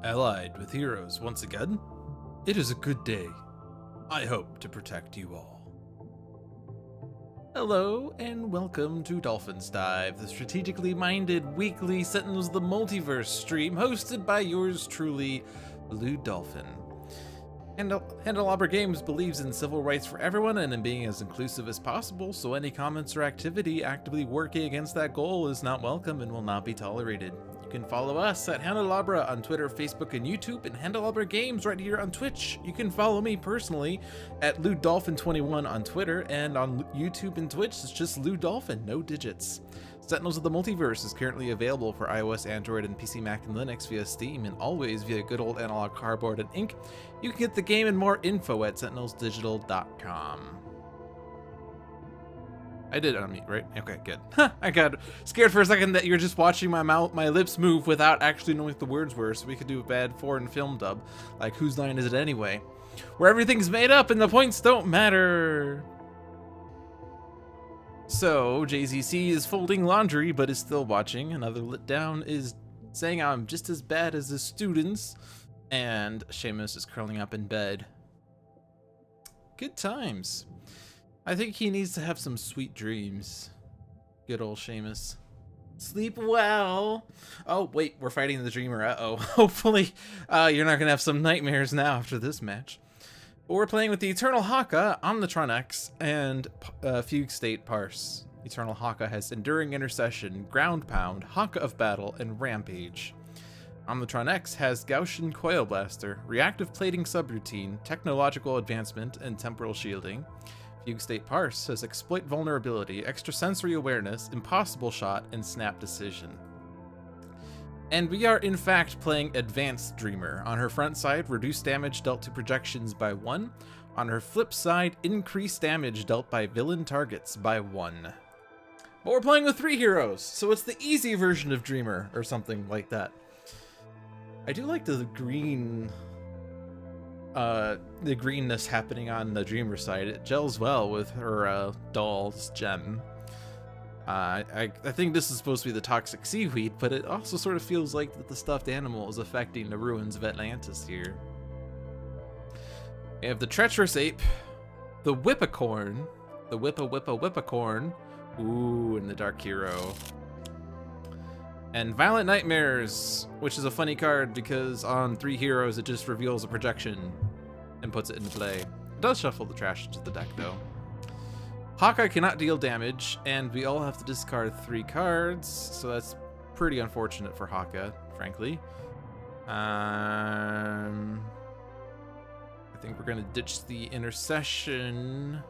allied with heroes once again. It is a good day. I hope to protect you all. Hello, and welcome to Dolphin's Dive, the strategically minded weekly Sentinels of the Multiverse stream hosted by yours truly, Dolphin. Handelabra Games believes in civil rights for everyone and in being as inclusive as possible, so any comments or activity actively working against that goal is not welcome and will not be tolerated. You can follow us at Handelabra on Twitter, Facebook, and YouTube, and Handelabra Games right here on Twitch. You can follow me personally at Dolphin21 on Twitter, and on YouTube and Twitch, it's just Dolphin, no digits. Sentinels of the Multiverse is currently available for iOS, Android, and PC, Mac, and Linux via Steam, and always via good old analog cardboard and ink. You can get the game and more info at sentinelsdigital.com. I did unmute, right? Okay, good. I got scared for a second that you're just watching my lips move without actually knowing what the words were, so we could do a bad foreign film dub, like Whose Line Is It Anyway? Where everything's made up and the points don't matter. So, JZC is folding laundry, but is still watching. Another Lit Down is saying I'm just as bad as the students. And Seamus is curling up in bed. Good times. I think he needs to have some sweet dreams. Good old Seamus. Sleep well. Oh, wait, we're fighting the Dreamer. Uh-oh. Hopefully, you're not going to have some nightmares now after this match. But we're playing with the Eternal Haka, Omnitron-X, and Fugue State Parse. Eternal Haka has Enduring Intercession, Ground Pound, Haka of Battle, and Rampage. Omnitron-X has Gaussian Coil Blaster, Reactive Plating Subroutine, Technological Advancement, and Temporal Shielding. Fugue State Parse has Exploit Vulnerability, Extrasensory Awareness, Impossible Shot, and Snap Decision. And we are in fact playing Advanced Dreamer. On her front side, reduce damage dealt to projections by 1. On her flip side, increase damage dealt by villain targets by 1. But we're playing with 3 heroes, so it's the easy version of Dreamer, or something like that. I do like the green, the greenness happening on the Dreamer side. It gels well with her doll's gem. I think this is supposed to be the toxic seaweed, but it also sort of feels like that the stuffed animal is affecting the ruins of Atlantis here. We have the treacherous ape, the whippicorn, the whippicorn, ooh, and the dark hero. And Violent Nightmares, which is a funny card because on 3 heroes it just reveals a projection and puts it into play. It does shuffle the trash into the deck though. Haka cannot deal damage, and we all have to discard 3 cards, so that's pretty unfortunate for Haka, frankly. I think we're gonna ditch the Intercession.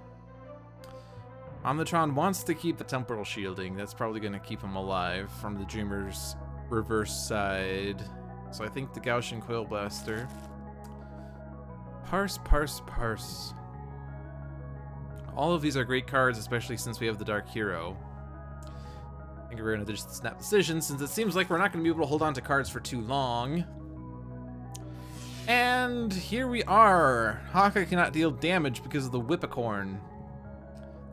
Omnitron wants to keep the Temporal Shielding. That's probably going to keep him alive from the Dreamer's reverse side. So I think the Gaussian Coil Blaster. Parse. All of these are great cards, especially since we have the Dark Hero. I think we're going to just Snap Decision, since it seems like we're not going to be able to hold on to cards for too long. And here we are. Haka cannot deal damage because of the Whippicorn.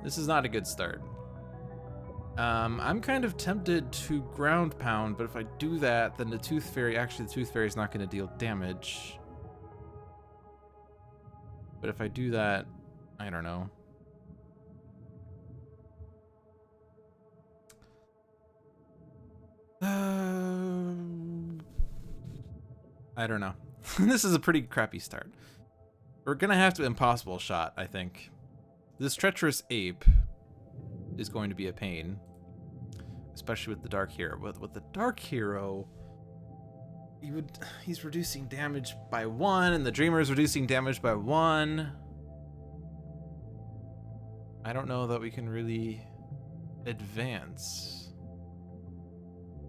This is not a good start. I'm kind of tempted to Ground Pound, but if I do that, then the Tooth Fairy, actually the Tooth Fairy is not going to deal damage. But if I do that, I don't know. I don't know. This is a pretty crappy start. We're going to have to Impossible Shot, I think. This treacherous ape is going to be a pain, especially with the Dark Hero. But with the Dark Hero, he's reducing damage by 1, and the Dreamer is reducing damage by 1. I don't know that we can really advance.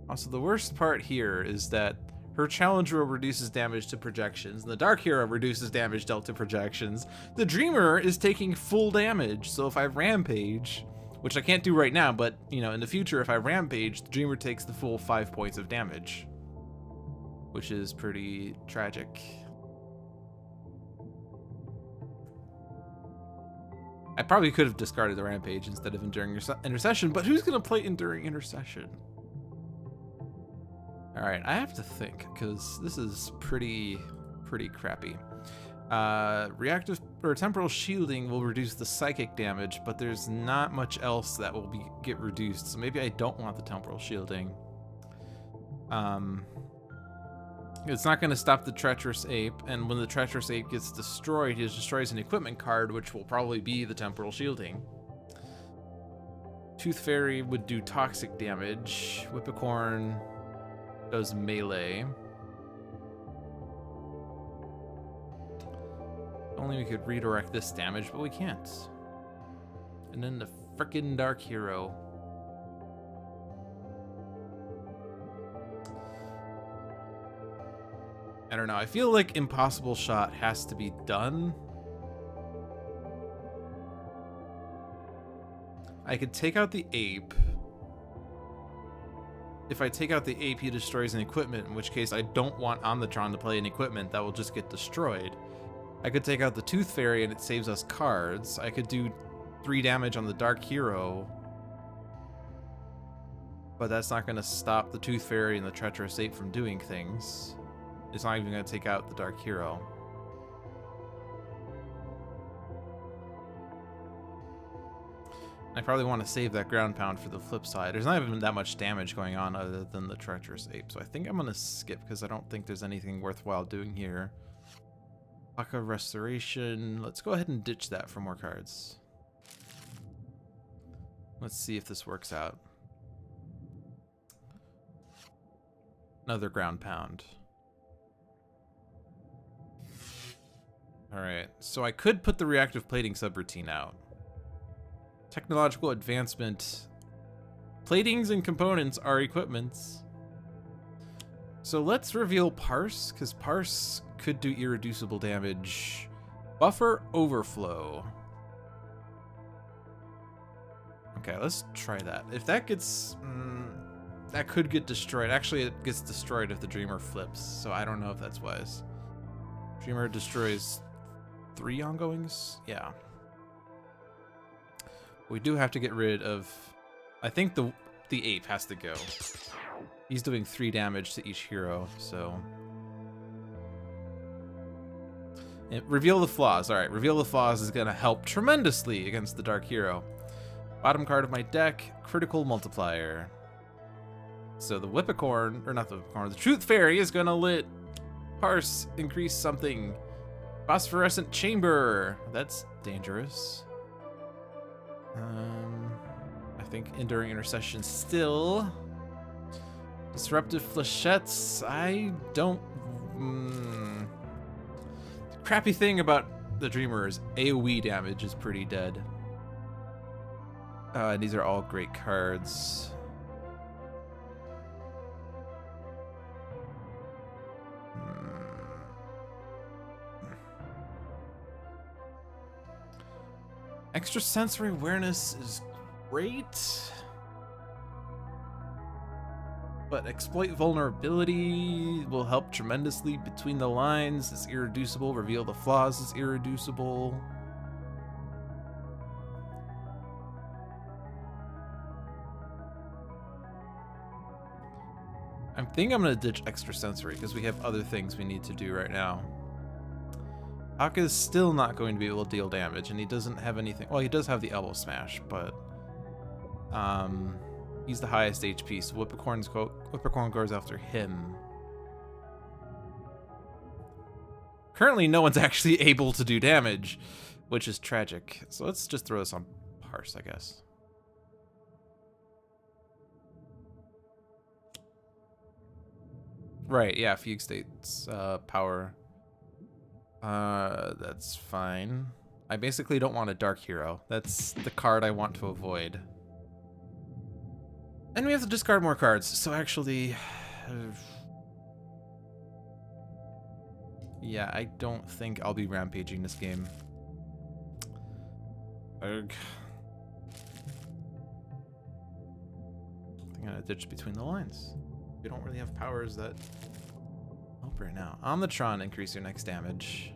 Also, the worst part here is that her Challenger reduces damage to projections, and the Dark Hero reduces damage dealt to projections. The Dreamer is taking full damage, so if I Rampage, which I can't do right now, but, you know, in the future, if I Rampage, the Dreamer takes the full 5 points of damage, which is pretty tragic. I probably could have discarded the Rampage instead of Enduring Intercession, but who's going to play Enduring Intercession? Alright, I have to think, because this is pretty crappy. Reactive or temporal shielding will reduce the psychic damage, but there's not much else that will get reduced, so maybe I don't want the temporal shielding. It's not going to stop the treacherous ape, and when the treacherous ape gets destroyed, he destroys an equipment card, which will probably be the temporal shielding. Tooth Fairy would do toxic damage. Whippicorn does melee. Only we could redirect this damage, but we can't. And then the frickin' Dark Hero. I don't know, I feel like Impossible Shot has to be done. I could take out the ape. If I take out the ape, he destroys an equipment, in which case I don't want Omnitron to play an equipment that will just get destroyed. I could take out the Tooth Fairy and it saves us cards. I could do 3 damage on the Dark Hero. But that's not going to stop the Tooth Fairy and the Treacherous Ape from doing things. It's not even going to take out the Dark Hero. I probably want to save that ground pound for the flip side. There's not even that much damage going on other than the Treacherous Ape, so I think I'm going to skip because I don't think there's anything worthwhile doing here. Haka Restoration. Let's go ahead and ditch that for more cards. Let's see if this works out. Another ground pound. Alright, so I could put the reactive plating subroutine out. Technological advancement. Platings and components are equipments. So let's reveal Parse, because Parse could do irreducible damage. Buffer Overflow. Okay, let's try that. If that gets... that could get destroyed. Actually, it gets destroyed if the Dreamer flips, so I don't know if that's wise. Dreamer destroys 3 ongoings? Yeah. We do have to get rid of... I think the ape has to go. He's doing 3 damage to each hero, so... And reveal the flaws. Alright, reveal the flaws is going to help tremendously against the Dark Hero. Bottom card of my deck, Critical Multiplier. So the Whippicorn, or not the Whippicorn, the Truth Fairy is going to let Parse increase something. Phosphorescent Chamber. That's dangerous. I think Enduring Intercession still. Disruptive Flechettes. I don't... The crappy thing about the Dreamer is AoE damage is pretty dead. These are all great cards. Extrasensory awareness is great, but exploit vulnerability will help tremendously. Between the lines is irreducible. Reveal the flaws is irreducible. I think I'm gonna ditch extrasensory because we have other things we need to do right now. Haka is still not going to be able to deal damage, and he doesn't have anything. Well, he does have the Elbow Smash, but he's the highest HP, so Whippicorn goes after him. Currently, no one's actually able to do damage, which is tragic. So let's just throw this on Parse, I guess. Right, yeah, Fugue State's power. That's fine. I basically don't want a Dark Hero. That's the card I want to avoid. And we have to discard more cards, so actually... yeah, I don't think I'll be rampaging this game. Ugh. I'm gonna ditch between the lines. We don't really have powers that help right now. Omnitron, increase your next damage.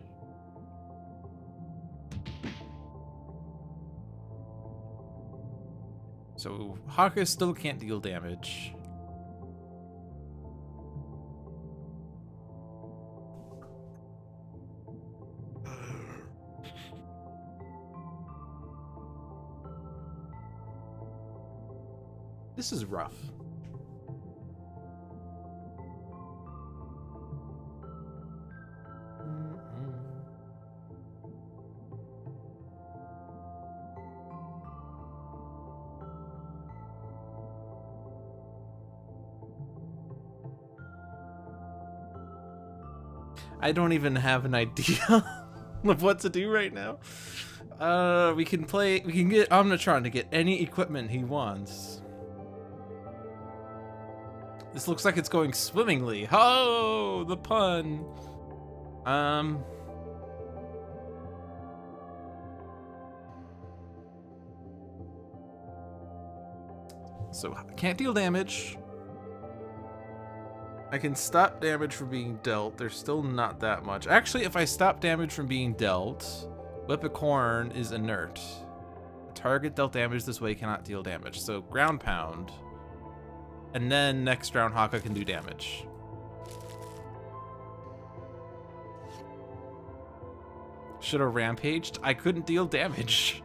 So Haka still can't deal damage. This is rough. I don't even have an idea of what to do right now. We can get Omnitron to get any equipment he wants. This looks like it's going swimmingly. Oh, the pun. So I can't deal damage. I can stop damage from being dealt. There's still not that much. Actually, if I stop damage from being dealt, Whip-a-Corn is inert. A target dealt damage this way cannot deal damage. So ground pound. And then next round Haka can do damage. Should have rampaged. I couldn't deal damage.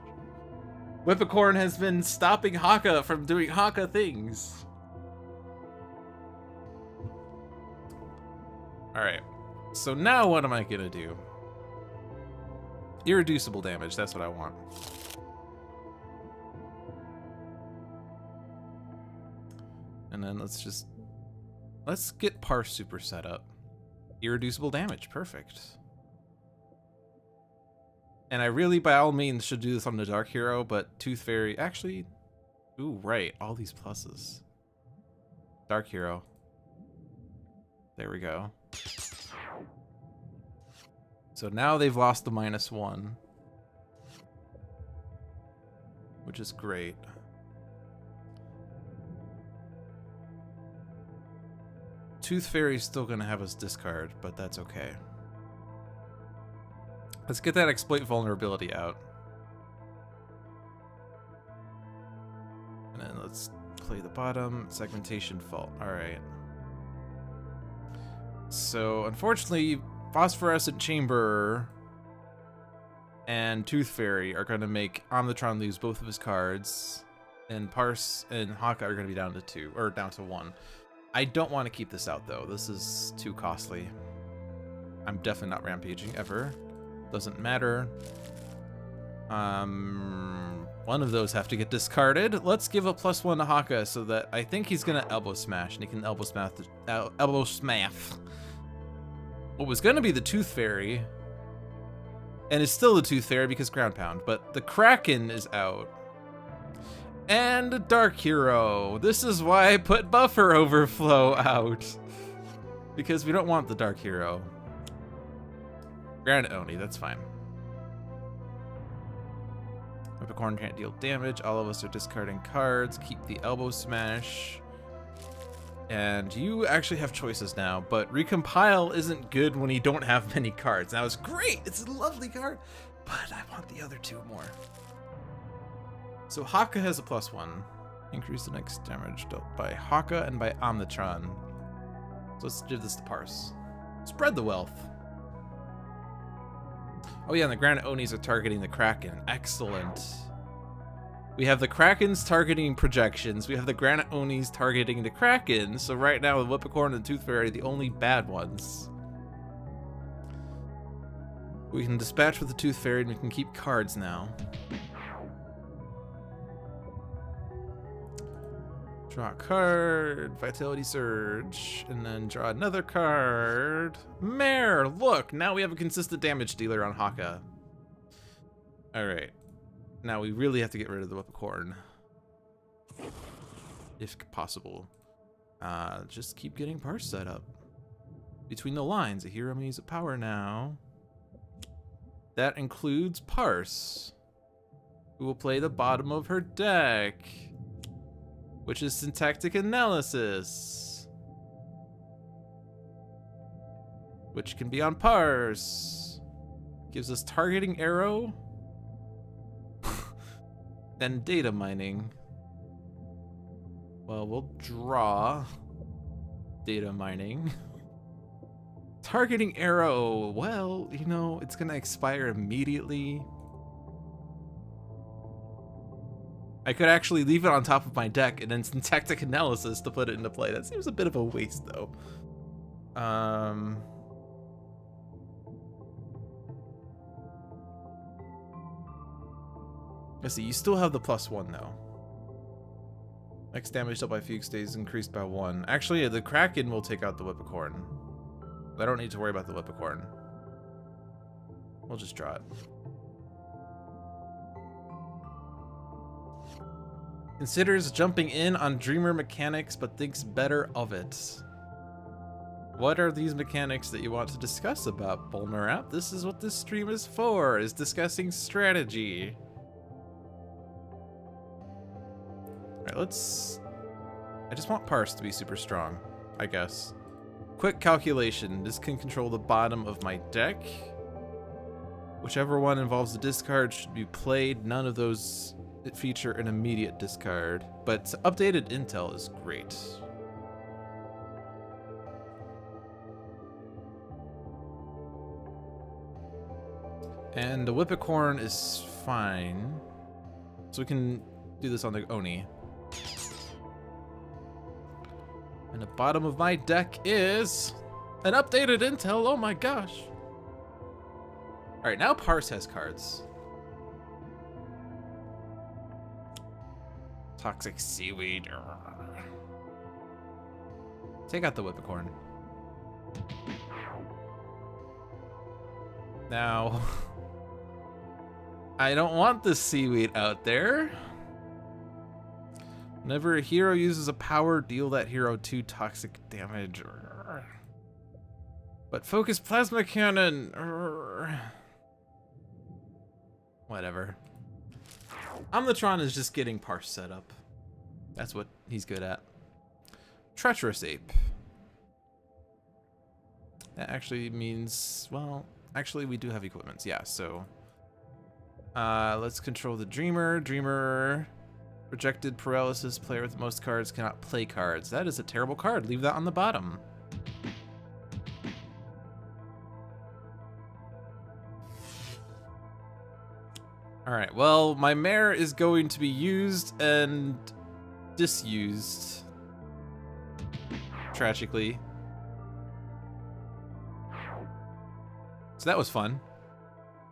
Whip-a-Corn has been stopping Haka from doing Haka things. Alright, so now what am I gonna do? Irreducible damage, that's what I want. And then let's get Parse super set up. Irreducible damage, perfect. And I really, by all means, should do this on the Dark Hero, but Tooth Fairy, actually, ooh, right, all these pluses. Dark Hero. There we go. So now they've lost the -1, which is great. Tooth Fairy's still gonna have us discard, but that's okay. Let's get that exploit vulnerability out. And then let's play the bottom, segmentation fault. Alright. So, unfortunately, Phosphorescent Chamber and Tooth Fairy are going to make Omnitron lose both of his cards, and Parse and Haka are going to be down to 2, or down to 1. I don't want to keep this out, though. This is too costly. I'm definitely not rampaging, ever. Doesn't matter. One of those have to get discarded. Let's give a +1 to Haka so that I think he's going to elbow smash, and he can elbow smash. What was going to be the Tooth Fairy, and is still the Tooth Fairy because ground pound, but the Kraken is out. And Dark Hero. This is why I put Buffer Overflow out. Because we don't want the Dark Hero. Granite Oni, that's fine. Whip-a-Corn can't deal damage. All of us are discarding cards. Keep the Elbow Smash. And you actually have choices now, but Recompile isn't good when you don't have many cards. Now it's great, it's a lovely card, but I want the other 2 more. So Haka has a +1. Increase the next damage dealt by Haka and by Omnitron. So let's give this to Parse. Spread the wealth. Oh yeah, and the Granite Onis are targeting the Kraken. Excellent. We have the Krakens targeting projections. We have the Granite Onis targeting the Kraken. So right now, the Whip-a-Corn and the Tooth Fairy are the only bad ones. We can dispatch with the Tooth Fairy and we can keep cards now. Draw a card, Vitality Surge, and then draw another card. Mare, look, now we have a consistent damage dealer on Haka. All right. Now we really have to get rid of the Whip-a-Corn, if possible. Just keep getting Parse set up. Between the lines, a hero may use a power now. That includes Parse, who will play the bottom of her deck, which is Syntactic Analysis, which can be on Parse. Gives us Targeting Arrow. And data mining. Well, we'll draw data mining. Targeting Arrow. Well, you know, it's gonna expire immediately. I could actually leave it on top of my deck and then syntactic analysis to put it into play. That seems a bit of a waste, though. Let's see, you still have the +1 though. X damage dealt by Fugue stays increased by 1. Actually, the Kraken will take out the Whippocorn. I don't need to worry about the Whippocorn. We'll just draw it. Considers jumping in on Dreamer mechanics, but thinks better of it. What are these mechanics that you want to discuss about, Bulmarap? This is what this stream is for, is discussing strategy. Alright, I just want Parse to be super strong, I guess. Quick calculation. This can control the bottom of my deck. Whichever one involves a discard should be played. None of those feature an immediate discard, but updated intel is great. And the Whippocorn is fine. So we can do this on the Oni. And the bottom of my deck is an updated intel. Oh my gosh. All right, now Parse has cards. Toxic Seaweed. Take out the Whippocorn. Now, I don't want the Seaweed out there. Whenever a hero uses a power, deal that hero 2 toxic damage. But focus Plasma Cannon. Whatever. Omnitron is just getting Parse set up. That's what he's good at. Treacherous Ape. That actually means, well, actually we do have equipments, yeah, so. Let's control the Dreamer. Dreamer, rejected paralysis, player with the most cards cannot play cards. That is a terrible card, leave that on the bottom. Alright, well, my mare is going to be used and disused. Tragically. So that was fun.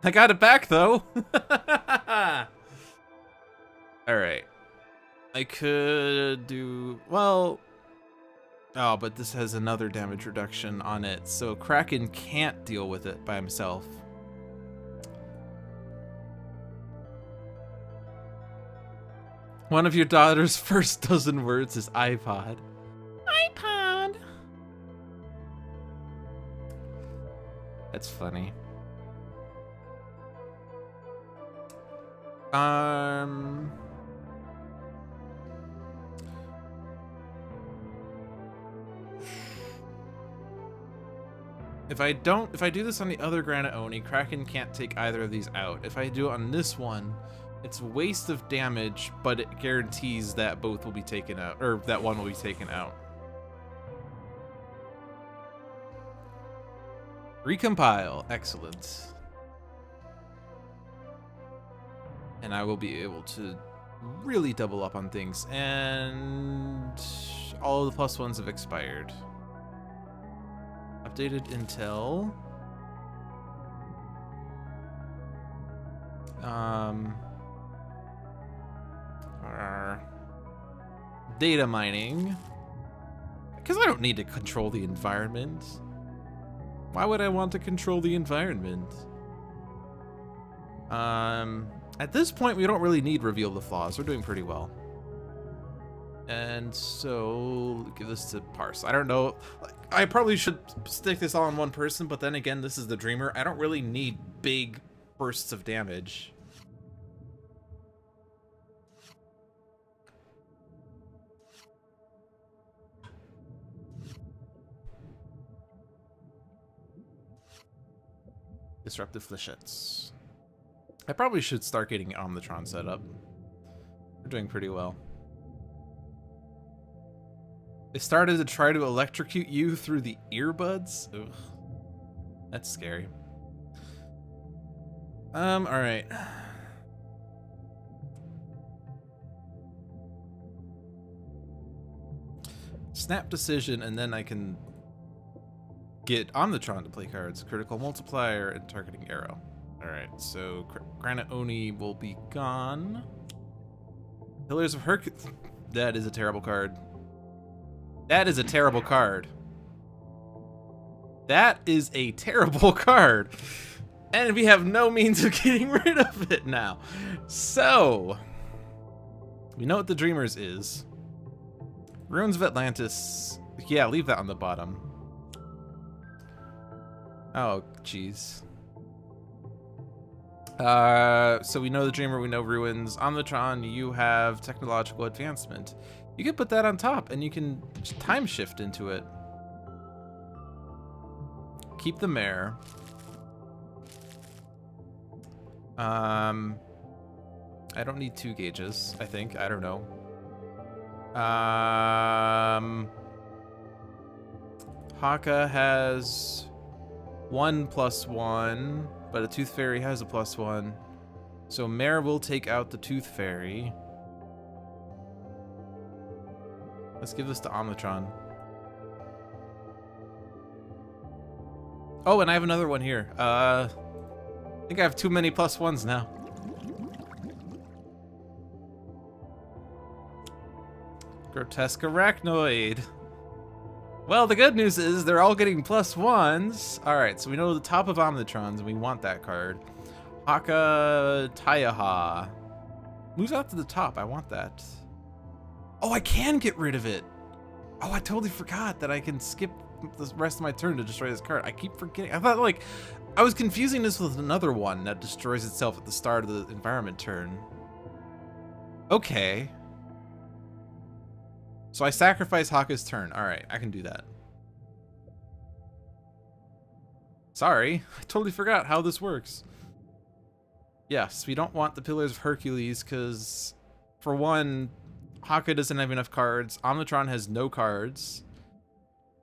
I got it back, though! Alright. I could do... well... oh, but this has another damage reduction on it, so Kraken can't deal with it by himself. One of your daughter's first dozen words is iPod. iPod! That's funny. If I do this on the other Granite Oni, Kraken can't take either of these out. If I do it on this one, it's a waste of damage, but it guarantees that both will be taken out, or that one will be taken out. Recompile, excellent. And I will be able to really double up on things, and all of the +1s have expired. Updated intel. Data mining. Because I don't need to control the environment. Why would I want to control the environment? At this point, we don't really need reveal the flaws. We're doing pretty well. And so, give this to Parse. I don't know. I probably should stick this all on one person, but then again, this is the Dreamer. I don't really need big bursts of damage. Disruptive Flechettes. I probably should start getting Omnitron set up. We're doing pretty well. They started to try to electrocute you through the earbuds? Ugh. That's scary. Alright. Snap Decision, and then I can get Omnitron to play cards. Critical Multiplier and Targeting Arrow. Alright, so Granite Oni will be gone. Pillars of Hercules. That is a terrible card. That is a terrible card. That is a terrible card. And we have no means of getting rid of it now. So, we know what the Dreamers is. Ruins of Atlantis. Yeah, leave that on the bottom. Oh, jeez. So we know the Dreamer, we know Ruins. Omnitron, you have Technological Advancement. You can put that on top, and you can time shift into it. Keep the Mare. I don't need 2 gauges, I think. I don't know. Haka has 1+1, but a Tooth Fairy has a +1. So Mare will take out the Tooth Fairy. Let's give this to Omnitron. Oh, and I have another one here. I think I have too many +1s now. Grotesque Arachnoid. Well, the good news is they're all getting +1s. Alright, so we know the top of Omnitrons, and we want that card. Haka Tayaha. Moves out to the top. I want that. Oh, I can get rid of it. Oh, I totally forgot that I can skip the rest of my turn to destroy this card. I keep forgetting. I thought, like, I was confusing this with another one that destroys itself at the start of the environment turn. Okay. So I sacrifice Haka's turn. Alright, I can do that. Sorry, I totally forgot how this works. Yes, we don't want the Pillars of Hercules because, for one, Haka doesn't have enough cards. Omnitron has no cards.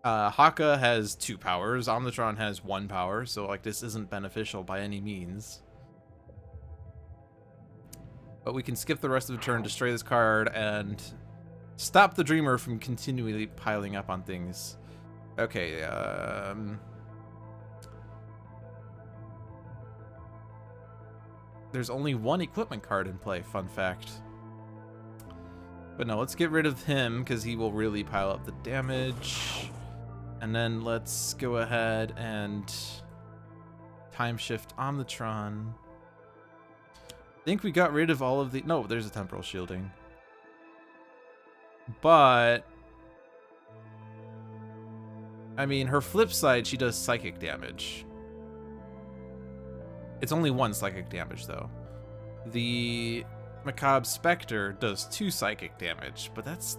Haka has 2 powers. Omnitron has 1 power, so like this isn't beneficial by any means. But we can skip the rest of the turn, destroy this card, and stop the Dreamer from continually piling up on things. Okay, there's only 1 equipment card in play, fun fact. But no, let's get rid of him, because he will really pile up the damage. And then let's go ahead and time shift Omnitron. I think we got rid of all of the... No, there's a temporal shielding. But I mean, her flip side, she does psychic damage. It's only 1 psychic damage, though. The Macabre Spectre does 2 psychic damage, but that's...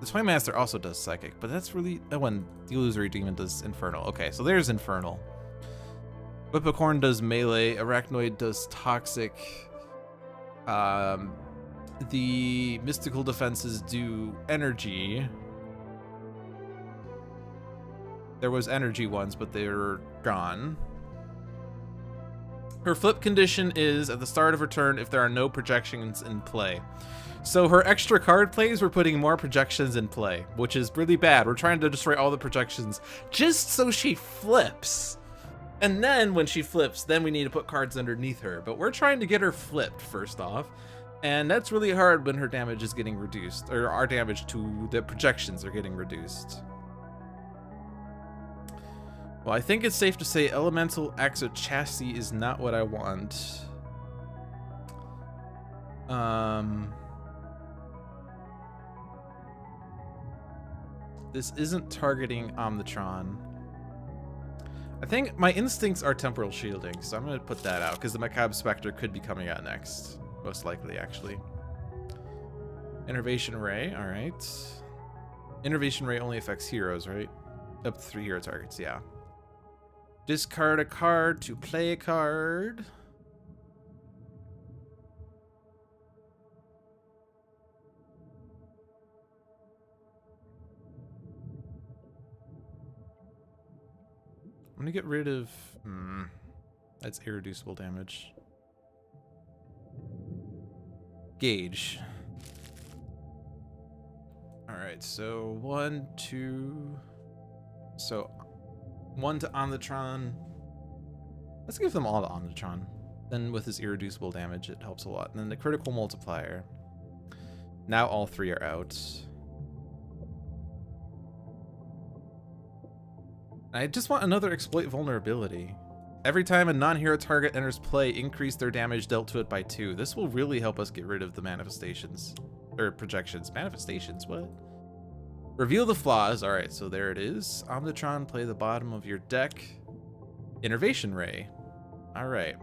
The Toymaster also does psychic, but that's really... That one, the Illusory Demon does infernal. Okay, so there's infernal. Whippocorn does melee. Arachnoid does toxic. The mystical defenses do energy. There was energy ones, but they're gone. Her flip condition is at the start of her turn if there are no projections in play. So her extra card plays, we're putting more projections in play, which is really bad. We're trying to destroy all the projections just so she flips. And then when she flips, then we need to put cards underneath her. But we're trying to get her flipped first off. And that's really hard when her damage is getting reduced, or our damage to the projections are getting reduced. Well, I think it's safe to say Elemental Exo Chassis is not what I want. This isn't targeting Omnitron. I think my instincts are temporal shielding, so I'm going to put that out, because the Macabre Spectre could be coming out next. Most likely, actually. Innervation Ray, alright. Innervation Ray only affects heroes, right? Up to 3 hero targets, yeah. Discard a card to play a card. I'm gonna get rid of... that's irreducible damage. Gauge. Alright, so 1, 2... So, 1 to Omnitron. Let's give them all to Omnitron. Then with his irreducible damage, it helps a lot. And then the critical multiplier. Now all 3 are out. I just want another exploit vulnerability. Every time a non-hero target enters play, increase their damage dealt to it by 2. This will really help us get rid of the manifestations. Or projections. Manifestations? What? Reveal the flaws. Alright, so there it is. Omnitron, play the bottom of your deck. Innervation Ray. Alright.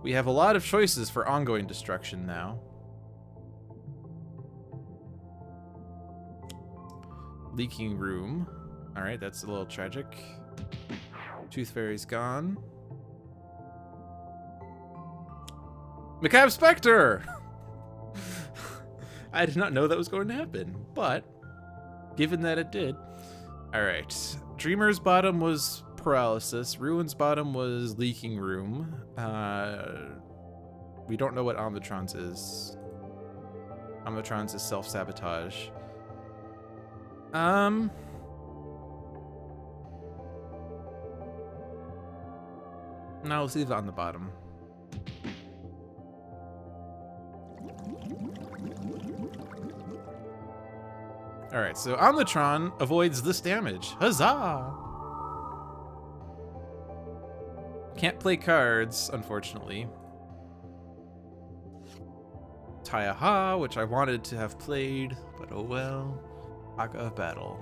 We have a lot of choices for ongoing destruction now. Leaking Room. Alright, that's a little tragic. Tooth Fairy's gone. Macabre Spectre! I did not know that was going to happen, but given that it did. Alright. Dreamer's bottom was Paralysis. Ruin's bottom was Leaking Room. We don't know what Omnitron's is. Omnitron's is Self-Sabotage. No, let's leave it on the bottom. Alright, so Omnitron avoids this damage. Huzzah! Can't play cards, unfortunately. Tachyon, which I wanted to have played, but oh well. Haka of Battle.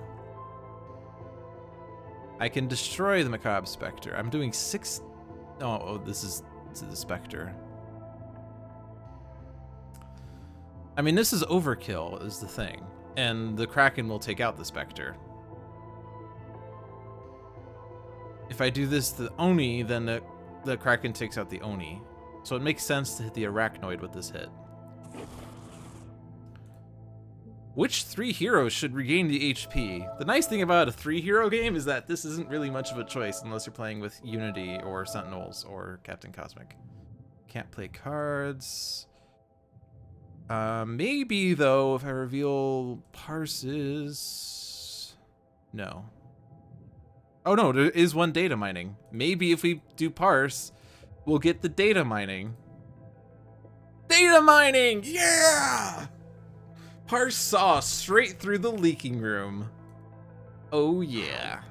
I can destroy the Macabre Spectre. I'm doing 6... Oh, this is the Spectre. I mean, this is overkill, is the thing. And the Kraken will take out the Spectre. If I do this to Oni, then the Kraken takes out the Oni. So it makes sense to hit the Arachnoid with this hit. Which 3 heroes should regain the HP? The nice thing about a 3-hero game is that this isn't really much of a choice unless you're playing with Unity or Sentinels or Captain Cosmic. Can't play cards. Maybe, though, if I reveal Parses... No. Oh, no, there is 1 data mining. Maybe if we do Parse, we'll get the data mining. Data mining! Yeah! Parse saw straight through the Leaking Room. Oh, yeah.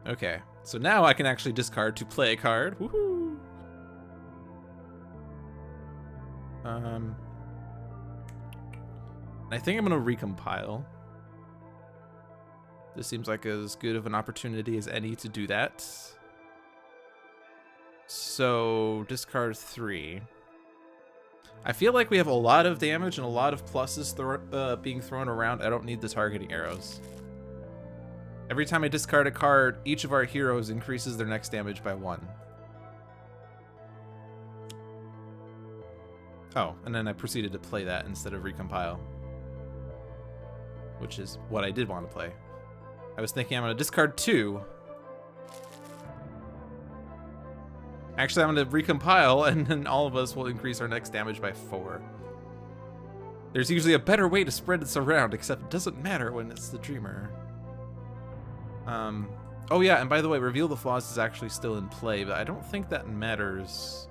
Okay, so now I can actually discard to play a card. Woohoo! I think I'm gonna recompile. This seems like as good of an opportunity as any to do that. So, discard 3. I feel like we have a lot of damage and a lot of pluses being thrown around. I don't need the targeting arrows. Every time I discard a card, each of our heroes increases their next damage by 1. Oh, and then I proceeded to play that instead of recompile. Which is what I did want to play. I was thinking I'm going to discard 2. Actually, I'm going to recompile, and then all of us will increase our next damage by 4. There's usually a better way to spread this around, except it doesn't matter when it's the Dreamer. Oh yeah, and by the way, Reveal the Flaws is actually still in play, but I don't think that matters.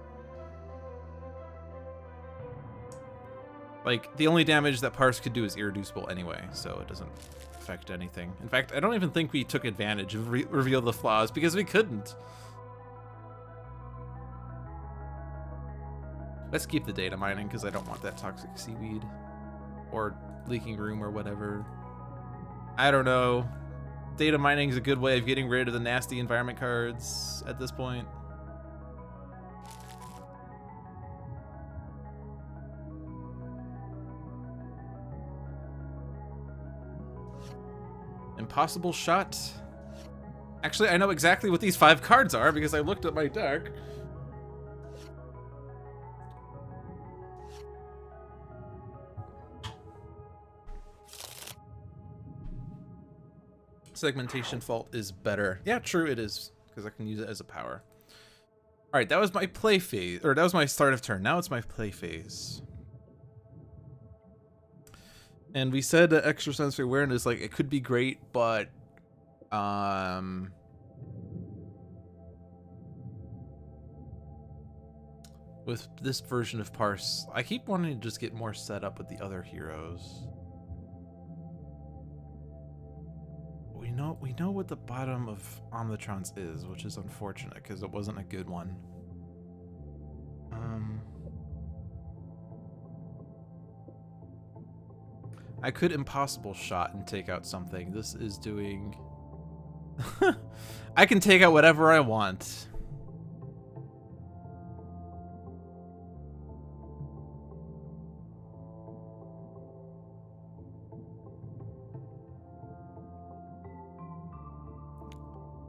Like, the only damage that Parse could do is irreducible anyway, so it doesn't affect anything. In fact, I don't even think we took advantage of Reveal the Flaws, because we couldn't. Let's keep the data mining, because I don't want that toxic seaweed. Or Leaking Room or whatever. I don't know. Data mining is a good way of getting rid of the nasty environment cards at this point. Impossible Shot. Actually, I know exactly what these 5 cards are because I looked at my deck. Segmentation Fault is better. Yeah, true, it is, because I can use it as a power. Alright, that was my play phase, or that was my start of turn. Now it's my play phase. And we said that extrasensory awareness, like, it could be great, but with this version of Parse, I keep wanting to just get more set up with the other heroes. We know what the bottom of Omnitron's is, which is unfortunate because it wasn't a good one. I could impossible shot and take out something. This is doing... I can take out whatever I want.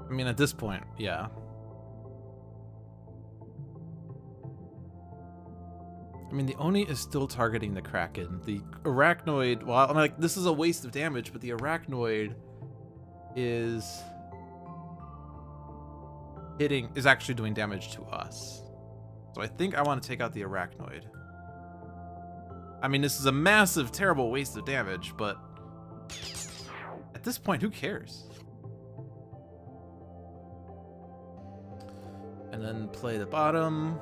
I mean, at this point, yeah. I mean, the Oni is still targeting the Kraken. The Arachnoid, well, I'm like, this is a waste of damage, but the Arachnoid is actually doing damage to us. So I think I want to take out the Arachnoid. I mean, this is a massive, terrible waste of damage, but at this point, who cares? And then play the bottom.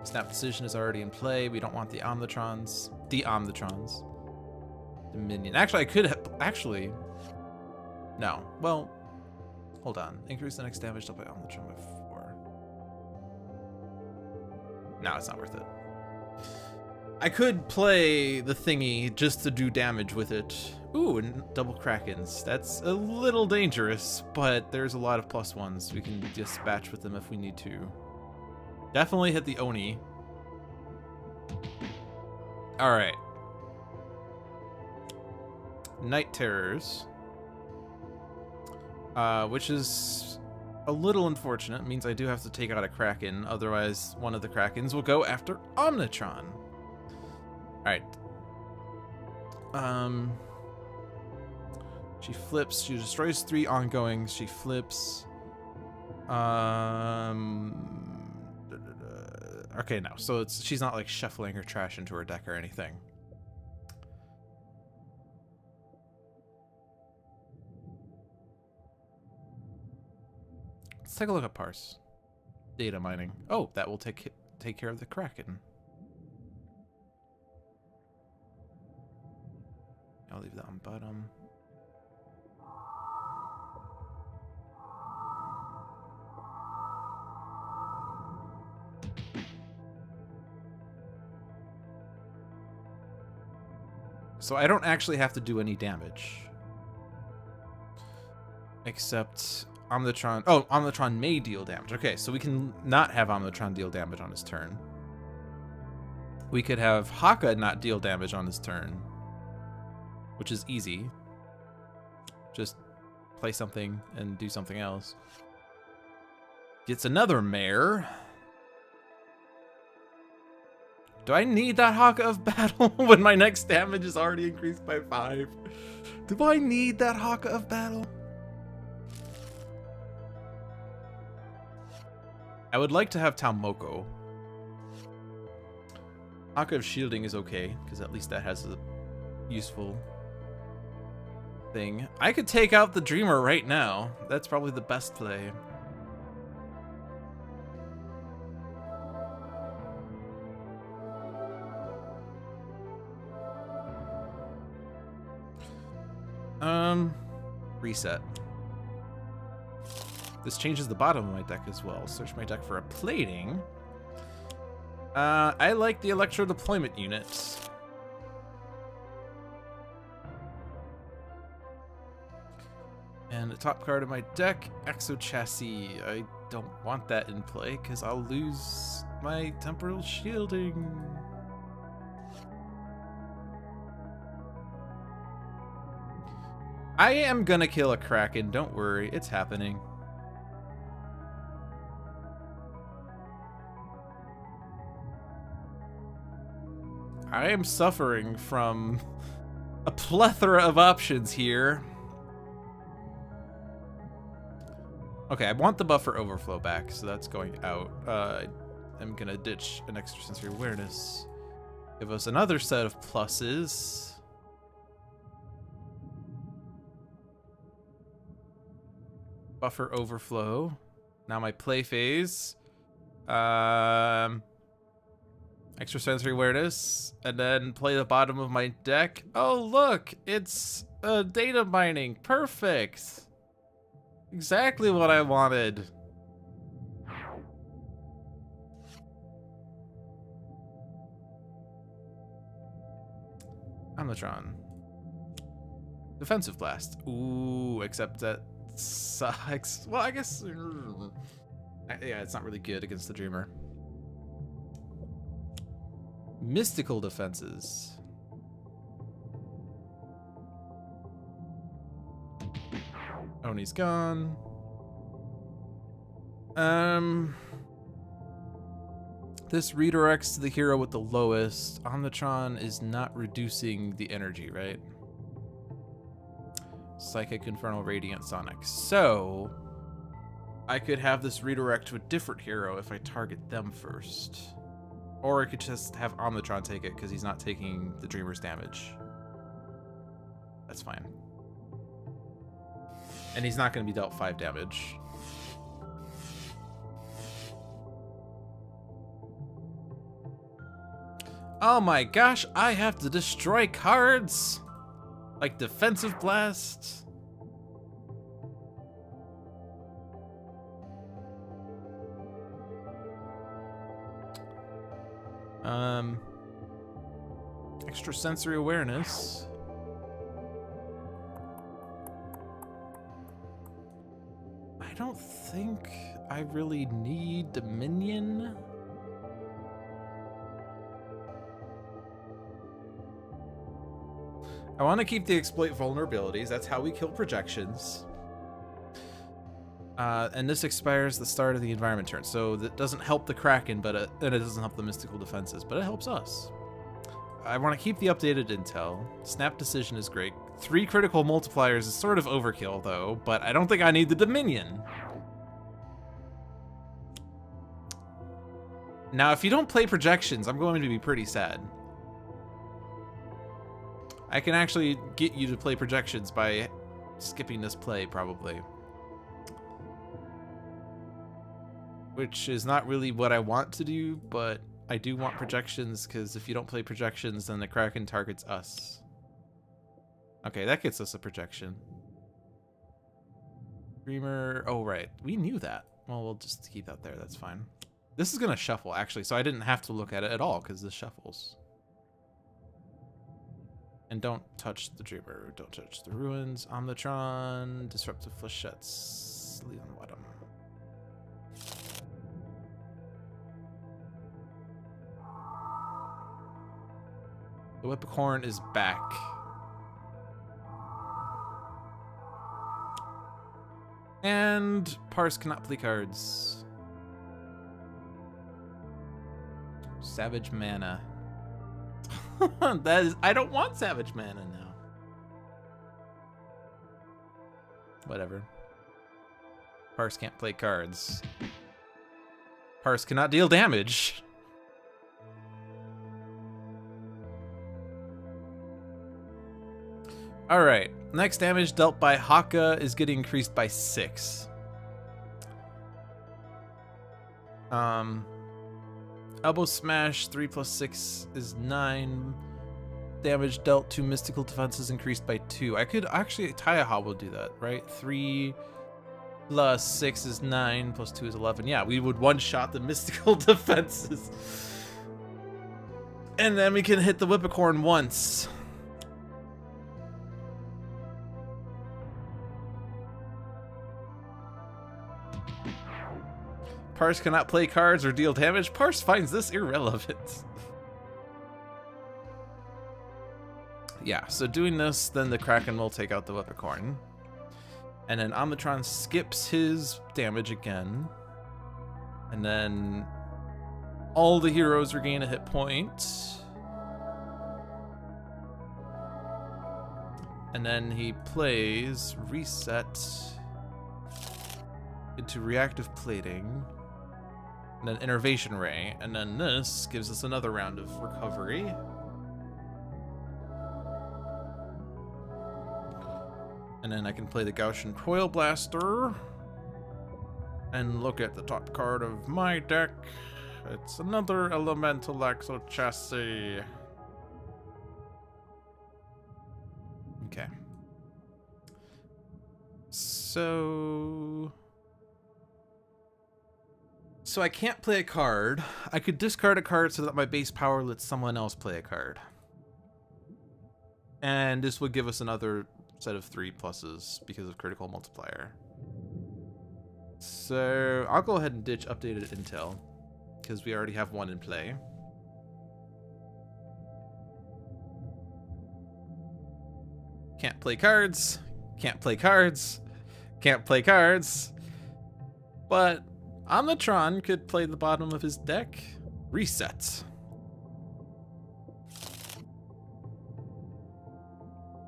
Snap Decision is already in play. We don't want the Omnitrons. De-Omnitrons. Dominion. Actually, I could have... Actually... No. Well, hold on. Increase the next damage dealt by Omnitron by 4. No, it's not worth it. I could play the thingy just to do damage with it. Ooh, and double Krakens. That's a little dangerous, but there's a lot of +1s. We can dispatch with them if we need to. Definitely hit the Oni. Alright. Night Terrors. Which is a little unfortunate. It means I do have to take out a Kraken. Otherwise, one of the Krakens will go after Omnitron. Alright. She flips. She destroys 3 ongoing. She flips. Okay, no. So she's not like shuffling her trash into her deck or anything. Let's take a look at Parse. Data mining. Oh, that will take care of the Kraken. I'll leave that on bottom. So I don't actually have to do any damage. Except Omnitron... Oh, Omnitron may deal damage. Okay, so we can not have Omnitron deal damage on his turn. We could have Haka not deal damage on his turn. Which is easy. Just play something and do something else. Gets another mare. Do I need that Haka of Battle when my next damage is already increased by 5? Do I need that Haka of Battle? I would like to have Talmoko. Haka of Shielding is okay, because at least that has a useful thing. I could take out the Dreamer right now. That's probably the best play. Reset. This changes the bottom of my deck as well. Search my deck for a plating. I like the Electro Deployment units. And the top card of my deck, Exo Chassis. I don't want that in play because I'll lose my Temporal Shielding. I am gonna kill a Kraken, don't worry, it's happening. I am suffering from a plethora of options here. Okay, I want the buffer overflow back, so that's going out. I'm gonna ditch an extrasensory awareness. Give us another set of pluses. Buffer overflow. Now my play phase. Extrasensory awareness, and then play the bottom of my deck. Oh look, it's data mining. Perfect. Exactly what I wanted. Omnitron. Defensive blast. Ooh, except that sucks. Well, I guess. Yeah, it's not really good against the Dreamer. Mystical defenses. Oni's gone. This redirects to the hero with the lowest. Omnitron is not reducing the energy, right? Psychic, Infernal, Radiant, Sonic. So I could have this redirect to a different hero if I target them first. Or I could just have Omnitron take it because he's not taking the Dreamer's damage. That's fine. And he's not going to be dealt 5 damage. Oh my gosh, I have to destroy cards! Like Defensive Blast. Extrasensory awareness. I don't think I really need Dominion. I want to keep the exploit vulnerabilities. That's how we kill projections. And this expires the start of the environment turn, so that doesn't help the Kraken, but and it doesn't help the mystical defenses, but it helps us. I want to keep the updated intel. Snap decision is great. 3 critical multipliers is sort of overkill, though, but I don't think I need the Dominion. Now, if you don't play projections, I'm going to be pretty sad. I can actually get you to play projections by skipping this play, probably. Which is not really what I want to do, but I do want projections, because if you don't play projections, then the Kraken targets us. Okay, that gets us a projection. Dreamer, oh right, we knew that. Well, we'll just keep that there, that's fine. This is gonna shuffle, actually, so I didn't have to look at it at all, because this shuffles. And don't touch the Dreamer, don't touch the Ruins. Omnitron, Disruptive Flechettes, leave on the bottom. The Whippocorn is back. And Parse cannot play cards. Savage Mana. That is, I don't want Savage Mana now. Whatever. Parse can't play cards. Parse cannot deal damage. Alright, next damage dealt by Haka is getting increased by 6. Elbow Smash, 3 plus 6 is 9. Damage dealt to mystical defenses increased by 2. I could actually, Tachyon will do that, right? 3 plus 6 is 9, plus 2 is 11. Yeah, we would one-shot the mystical defenses. And then we can hit the Whippocorn once. Parse cannot play cards or deal damage. Parse finds this irrelevant. Yeah, so doing this, then the Kraken will take out the Whippocorn. And then Omnitron skips his damage again. And then all the heroes regain a hit point. And then he plays Reset. into reactive plating, and then innervation ray, and then this gives us another round of recovery. And then I can play the Gaussian Coil Blaster and look at the top card of my deck. It's another Elemental Exo Chassis. Okay. So I can't play a card. I could discard a card so that my base power lets someone else play a card. And this would give us another set of 3 pluses because of critical multiplier. So I'll go ahead and ditch updated intel because we already have one in play. Can't play cards. Can't play cards. Can't play cards. But Omnitron could play the bottom of his deck. Reset.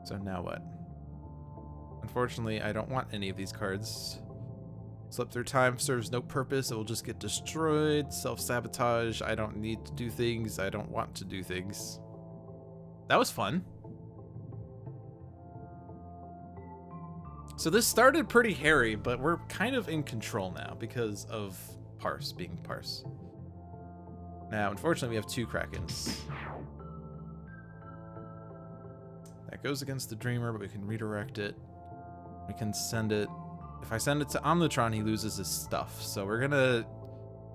So now what? Unfortunately, I don't want any of these cards. Slip Through Time serves no purpose. It will just get destroyed. Self-sabotage. I don't need to do things. I don't want to do things. That was fun. So this started pretty hairy, but we're kind of in control now because of Parse being Parse. Now, unfortunately, we have 2 Krakens. That goes against the Dreamer, but we can redirect it. We can send it. If I send it to Omnitron, he loses his stuff. So we're gonna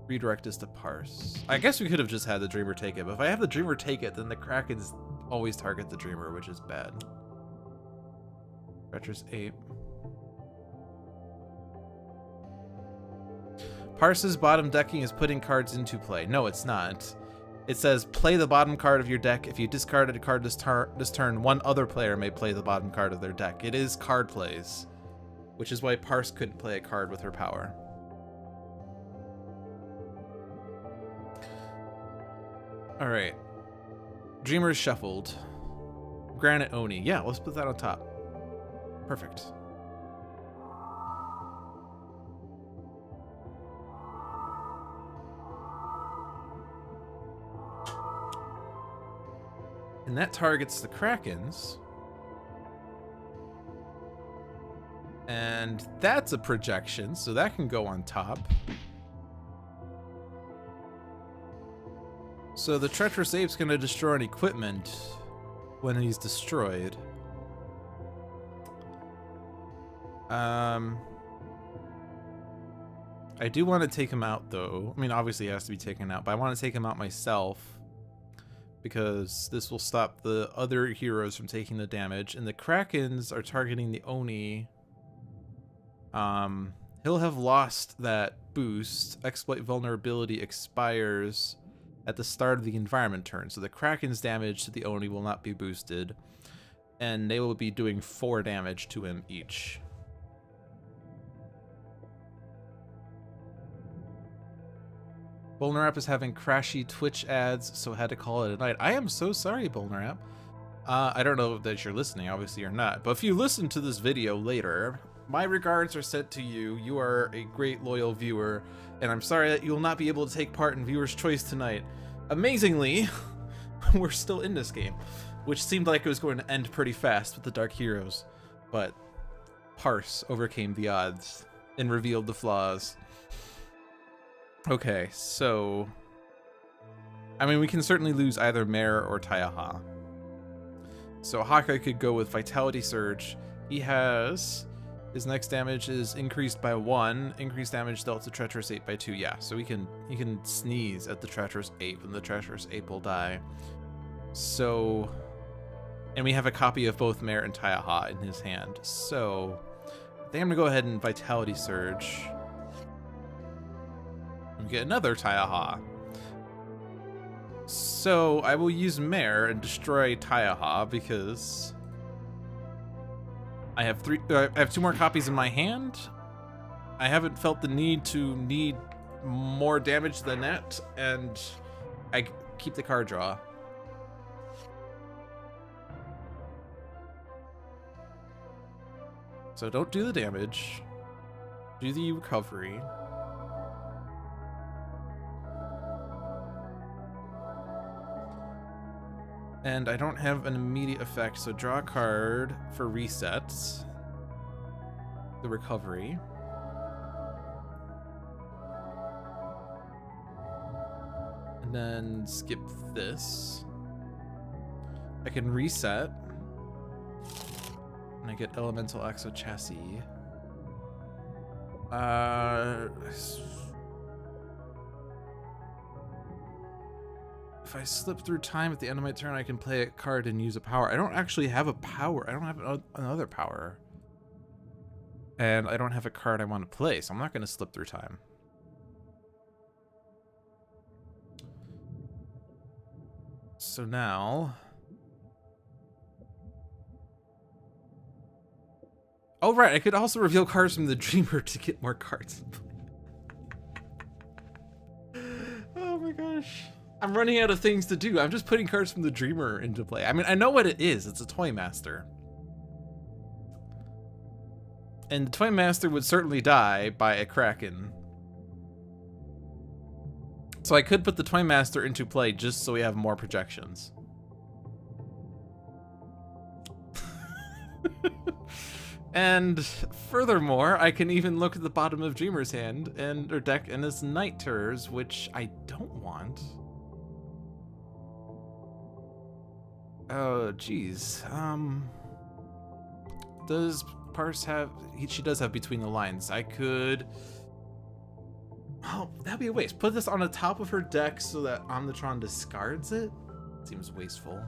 redirect this to Parse. I guess we could have just had the Dreamer take it, but if I have the Dreamer take it, then the Krakens always target the Dreamer, which is bad. Treacherous Ape. Parse's bottom decking is putting cards into play. No, it's not. It says play the bottom card of your deck. If you discarded a card this turn, one other player may play the bottom card of their deck. It is card plays, which is why Parse couldn't play a card with her power. All right. Dreamer's shuffled. Granite Oni. Yeah, let's put that on top. Perfect. And that targets the Krakens. And that's a projection, so that can go on top. So the Treacherous Ape's gonna destroy an equipment when he's destroyed. I do want to take him out, though. I mean, obviously he has to be taken out, but I want to take him out myself because this will stop the other heroes from taking the damage. And the Krakens are targeting the Oni. He'll have lost that boost. Exploit vulnerability expires at the start of the environment turn, so the Kraken's damage to the Oni will not be boosted, and they will be doing 4 damage to him each. Bolnarap is having crashy Twitch ads, so had to call it a night. I am so sorry, Bolnarap. I don't know that you're listening, obviously you're not, but if you listen to this video later, my regards are sent to you. You are a great loyal viewer, and I'm sorry that you will not be able to take part in Viewer's Choice tonight. Amazingly, we're still in this game, which seemed like it was going to end pretty fast with the Dark Heroes, but Parse overcame the odds and revealed the flaws. Okay, so I mean, we can certainly lose either Mare or Taiaha. So Haka could go with Vitality Surge. He has, his next damage is increased by 1, increased damage dealt to Treacherous Ape by 2. Yeah, so he can sneeze at the Treacherous Ape and the Treacherous Ape will die. So, and we have a copy of both Mare and Taiaha in his hand. So I think I'm gonna go ahead and Vitality Surge. And get another Taiaha. So I will use Mare and destroy Taiaha because I have 2 more copies in my hand. I haven't felt the need to need more damage than that, and I keep the card draw. So don't do the damage. Do the recovery. And I don't have an immediate effect, so draw a card for resets. The recovery. And then skip this. I can reset. And I get Elemental Exo Chassis. If I slip through time at the end of my turn, I can play a card and use a power. I don't actually have a power. I don't have another power. And I don't have a card I want to play, so I'm not going to slip through time. So now... Oh, right. I could also reveal cards from the Dreamer to get more cards. Oh my gosh. I'm running out of things to do. I'm just putting cards from the Dreamer into play. I mean, I know what it is. It's a Toy Master. And the Toy Master would certainly die by a Kraken. So I could put the Toy Master into play just so we have more projections. And furthermore, I can even look at the bottom of Dreamer's hand or deck and his Night Terrors, which I don't want. Oh, geez. Does Parse have... She does have Between the Lines. I could... Oh, that'd be a waste. Put this on the top of her deck so that Omnitron discards it? Seems wasteful.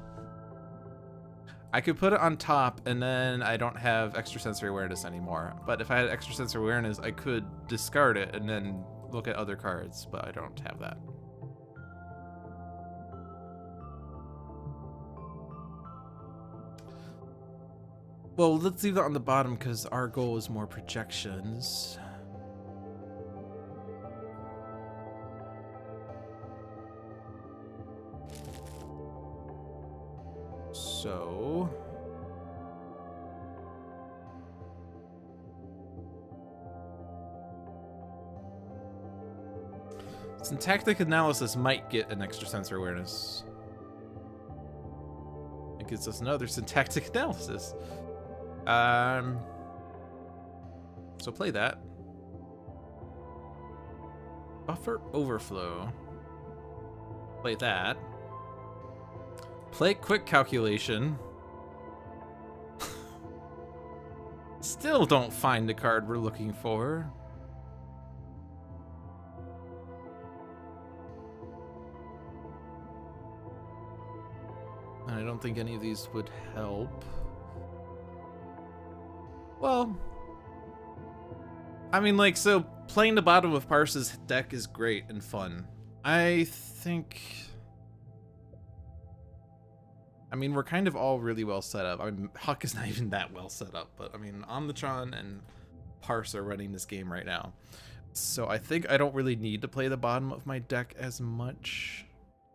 I could put it on top, and then I don't have Extrasensory Awareness anymore. But if I had Extrasensory Awareness, I could discard it and then look at other cards, but I don't have that. Well, let's leave that on the bottom because our goal is more projections. So... Syntactic Analysis might get an Extrasensory Awareness. It gives us another Syntactic Analysis. So play that. Buffer Overflow. Play that. Play Quick Calculation. Still don't find the card we're looking for. And I don't think any of these would help. Well, I mean, like, so playing the bottom of Parse's deck is great and fun. I think... I mean, we're kind of all really well set up. I mean, Haka's not even that well set up, but I mean, Omnitron and Parse are running this game right now. So I think I don't really need to play the bottom of my deck as much.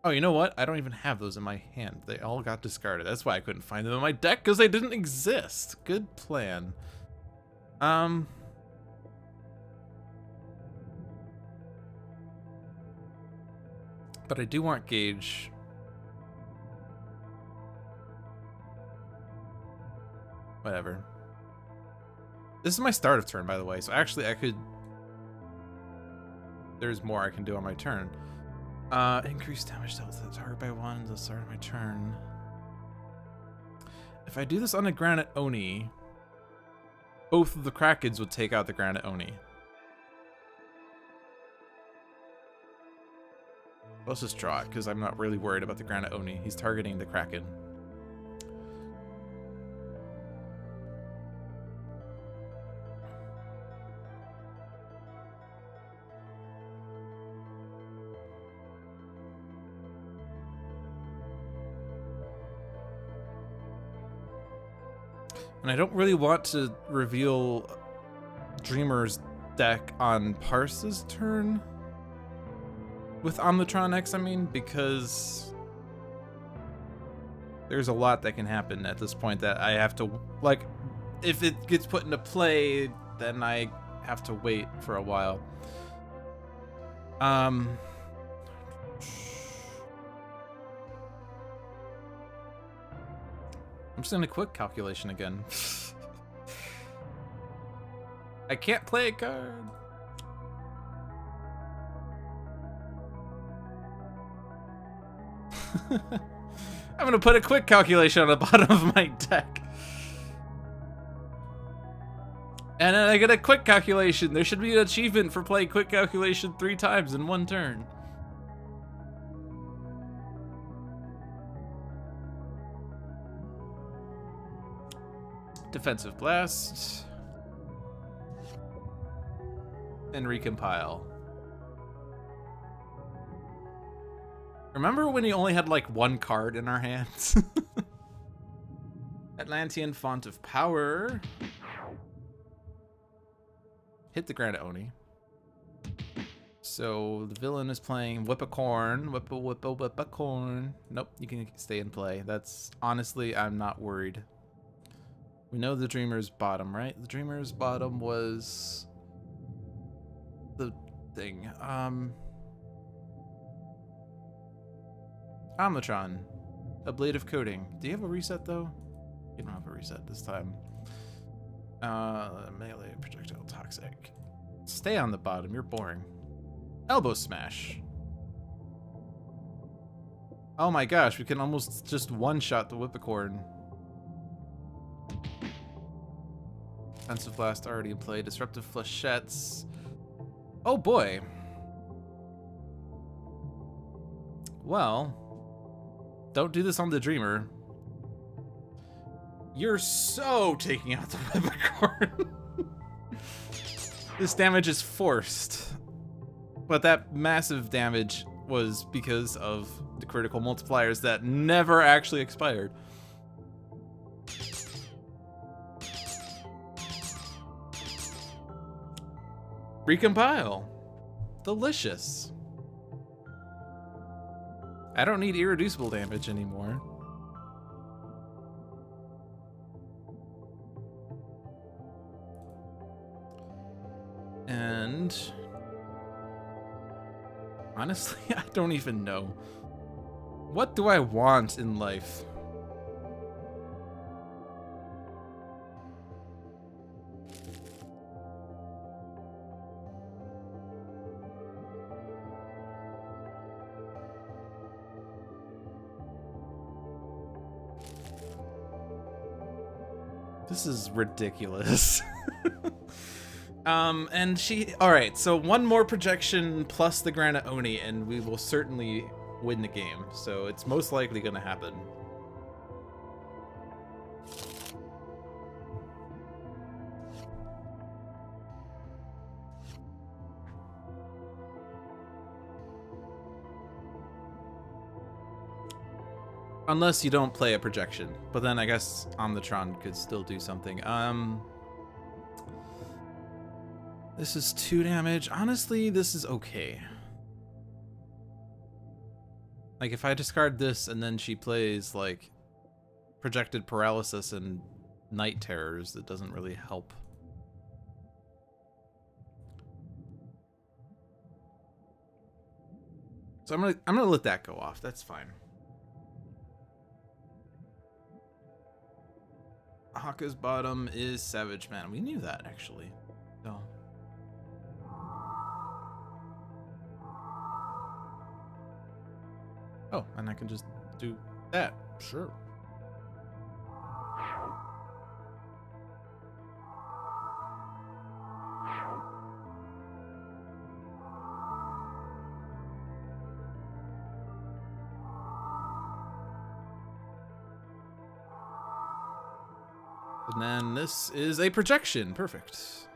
Oh, you know what? I don't even have those in my hand. They all got discarded. That's why I couldn't find them in my deck, because they didn't exist. Good plan. But I do want Gauge. Whatever. This is my start of turn, by the way, so actually I could... There's more I can do on my turn. Increase damage dealt to the target by 1 at the start of my turn. If I do this on a Granite Oni, both of the Krakens would take out the Granite Oni. Let's just draw it, because I'm not really worried about the Granite Oni. He's targeting the Kraken. And I don't really want to reveal Dreamer's deck on Parse's turn. With Omnitron-X, I mean, because there's a lot that can happen at this point that I have to, like, if it gets put into play, then I have to wait for a while. I'm just gonna quick calculation again. I can't play a card. I'm gonna put a quick calculation on the bottom of my deck. And then I get a quick calculation. There should be an achievement for playing quick calculation 3 times in 1 turn. Defensive Blast. And recompile. Remember when you only had like 1 card in our hands? Atlantean Font of Power. Hit the Granite Oni. So the villain is playing Whip-a-Corn. Whip-a-corn. Nope, you can stay and play. That's honestly, I'm not worried. We know the Dreamer's bottom, right? The Dreamer's bottom was the thing. Omnitron, Ablative Coating. Do you have a reset though? You don't have a reset this time. Melee, projectile, toxic. Stay on the bottom, you're boring. Elbow Smash. Oh my gosh, we can almost just one-shot the Whip-a-Corn. Defensive Blast already in play. Disruptive Flechettes. Oh boy. Well, don't do this on the Dreamer. You're so taking out the Whip-a-Corn. This damage is forced. But that massive damage was because of the critical multipliers that never actually expired. Recompile. Delicious. I don't need irreducible damage anymore. And honestly, I don't even know. What do I want in life? This is ridiculous. And alright, so 1 more projection plus the Granite Oni and we will certainly win the game. So it's most likely gonna happen. Unless you don't play a projection, but then I guess Omnitron could still do something. This is 2 damage. Honestly, this is okay. Like, if I discard this and then she plays, like, Projected Paralysis and Night Terrors, it doesn't really help. So I'm gonna let that go off. That's fine. Haka's bottom is Savage Man. We knew that, actually. So. Oh, and I can just do that. Sure. And then this is a projection. Perfect.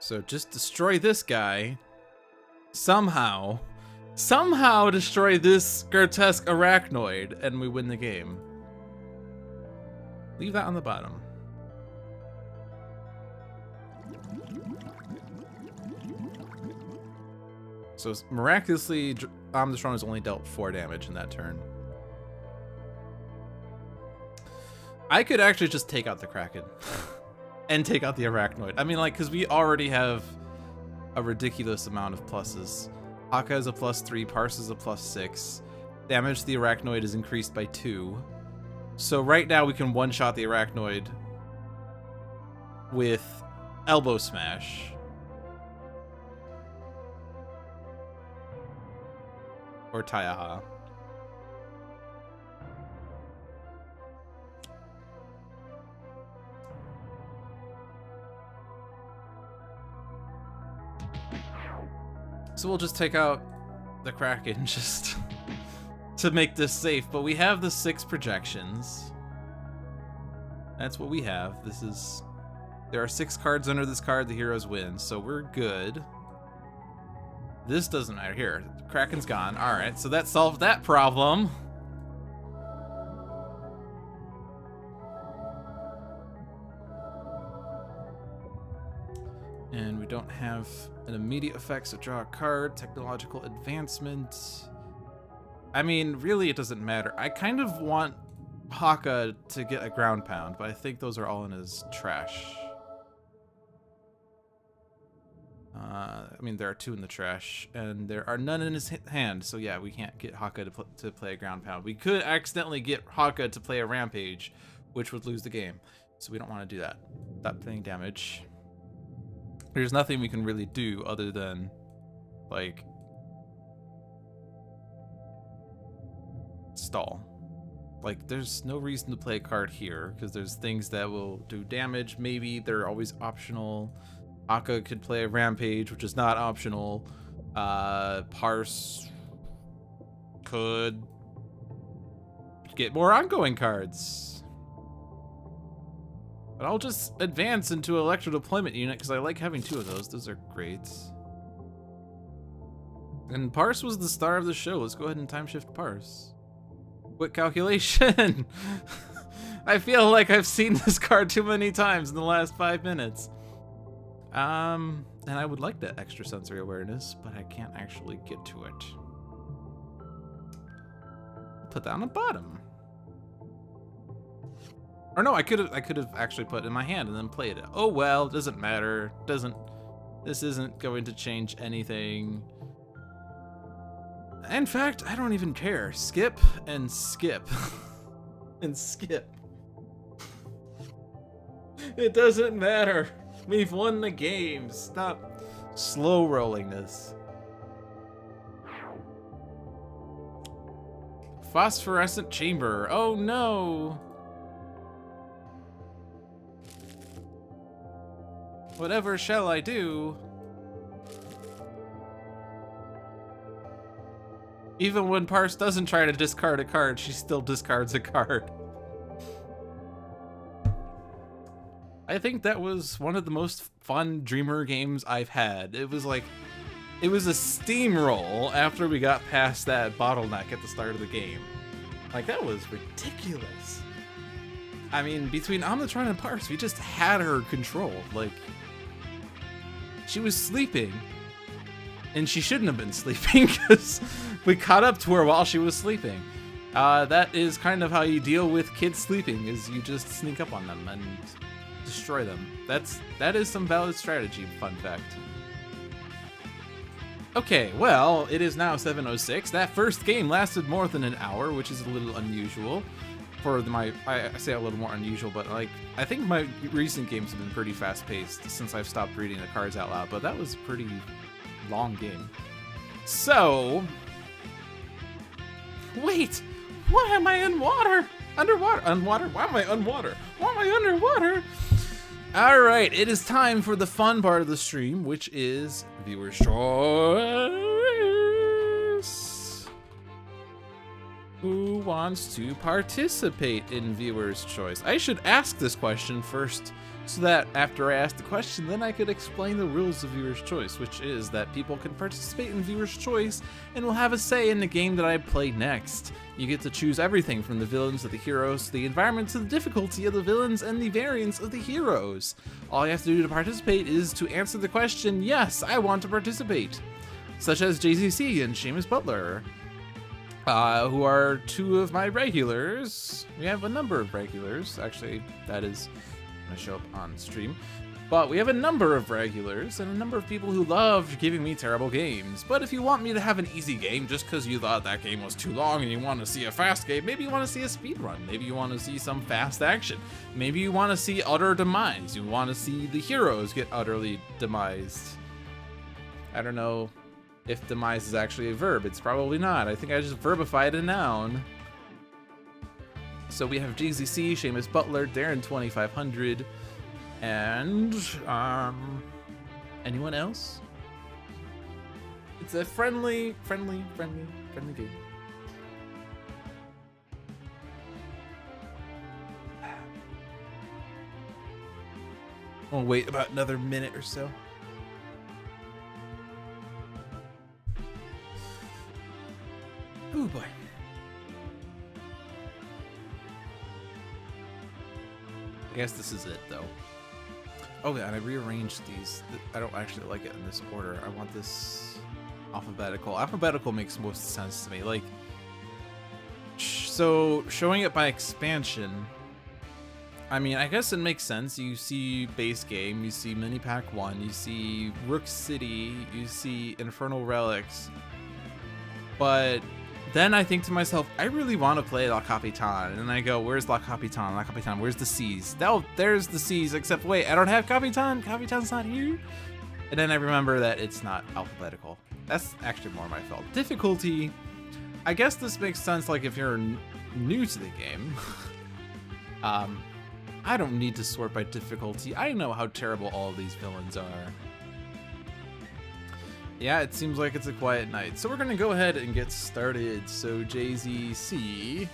So just destroy this guy. Somehow destroy this grotesque arachnoid, and we win the game. Leave that on the bottom. So miraculously, Omnitron has only dealt 4 damage in that turn. I could actually just take out the Kraken. and take out the Arachnoid. I mean, like, because we already have a ridiculous amount of pluses. Haka is a +3, Parse is a +6. Damage to the Arachnoid is increased by 2. So right now we can one-shot the Arachnoid with Elbow Smash. Or Tayaha. So we'll just take out the Kraken just to make this safe, but we have the 6 projections. That's what we have. There are 6 cards under this card, the heroes win, so we're good. This doesn't matter. Here, the Kraken's gone. All right, so that solved that problem. And we don't have an immediate effect, so draw a card. Technological advancement. I mean, really, it doesn't matter. I kind of want Haka to get a ground pound, but I think those are all in his trash. I mean, there are 2 in the trash, and there are none in his hand, so yeah, we can't get Haka to play a ground pound. We could accidentally get Haka to play a rampage, which would lose the game, so we don't want to do that. Stop playing damage. There's nothing we can really do other than, like, stall. Like, there's no reason to play a card here, because there's things that will do damage. Maybe they're always optional. Haka could play a rampage, which is not optional. Parse could get more ongoing cards. But I'll just advance into Electro Deployment Unit because I like having 2 of those. Those are great. And Parse was the star of the show. Let's go ahead and time shift Parse. Quick calculation. I feel like I've seen this card too many times in the last 5 minutes. And I would like that extra sensory awareness, but I can't actually get to it. Put that on the bottom. Or no, I could have actually put it in my hand and then played it. Oh well, doesn't matter. This isn't going to change anything. In fact, I don't even care. Skip and skip. And skip. It doesn't matter. We've won the game. Stop slow rolling this. Phosphorescent chamber. Oh no. Whatever shall I do? Even when Parse doesn't try to discard a card, she still discards a card. I think that was one of the most fun Dreamer games I've had. It was like, it was a steamroll after we got past that bottleneck at the start of the game. Like, that was ridiculous. I mean, between Omnitron and Parse, we just had her controlled. Like, she was sleeping, and she shouldn't have been sleeping because we caught up to her while she was sleeping. That is kind of how you deal with kids sleeping, is you just sneak up on them and destroy them. That is some valid strategy, fun fact. Okay, well, it is now 7:06. That first game lasted more than an hour, which is a little unusual. For I say a little more unusual, but like, I think my recent games have been pretty fast-paced since I've stopped reading the cards out loud, but that was a pretty long game. So, wait, why am I in water? Underwater, why am I underwater? Why am I underwater? All right, it is time for the fun part of the stream, which is viewer's choice. Who wants to participate in viewer's choice? I should ask this question first, so that after I ask the question, then I could explain the rules of viewer's choice, which is that people can participate in viewer's choice and will have a say in the game that I play next. You get to choose everything from the villains to the heroes, to the environment, to the difficulty of the villains, and the variants of the heroes. All you have to do to participate is to answer the question, yes, I want to participate. Such as JZC and Seamus Butler, who are 2 of my regulars. We have a number of regulars, actually, that is gonna show up on stream. But we have a number of regulars and a number of people who love giving me terrible games. But if you want me to have an easy game just because you thought that game was too long and you want to see a fast game, maybe you want to see a speed run, maybe you want to see some fast action, maybe you want to see utter demise, you want to see the heroes get utterly demised. I don't know if demise is actually a verb. It's probably not. I think I just verbified a noun. So we have GZC, Seamus Butler, Darren 2500, and anyone else? It's a friendly game. We'll wait about another minute or so. Oh boy. I guess this is it though. Oh yeah, and I rearranged these. I don't actually like it in this order. I want this alphabetical. Alphabetical makes most sense to me. Like, so showing it by expansion, I mean, I guess it makes sense. You see base game, you see mini pack 1, you see Rook City, you see Infernal Relics. But then I think to myself, I really want to play La Capitan. And then I go, where's La Capitan? La Capitan, where's the C's? Oh, there's the C's, except wait, I don't have Capitan. Capitan's not here. And then I remember that it's not alphabetical. That's actually more my fault. Difficulty, I guess this makes sense like if you're new to the game. I don't need to sort by difficulty. I know how terrible all of these villains are. Yeah, it seems like it's a quiet night. So we're gonna go ahead and get started. So JZC,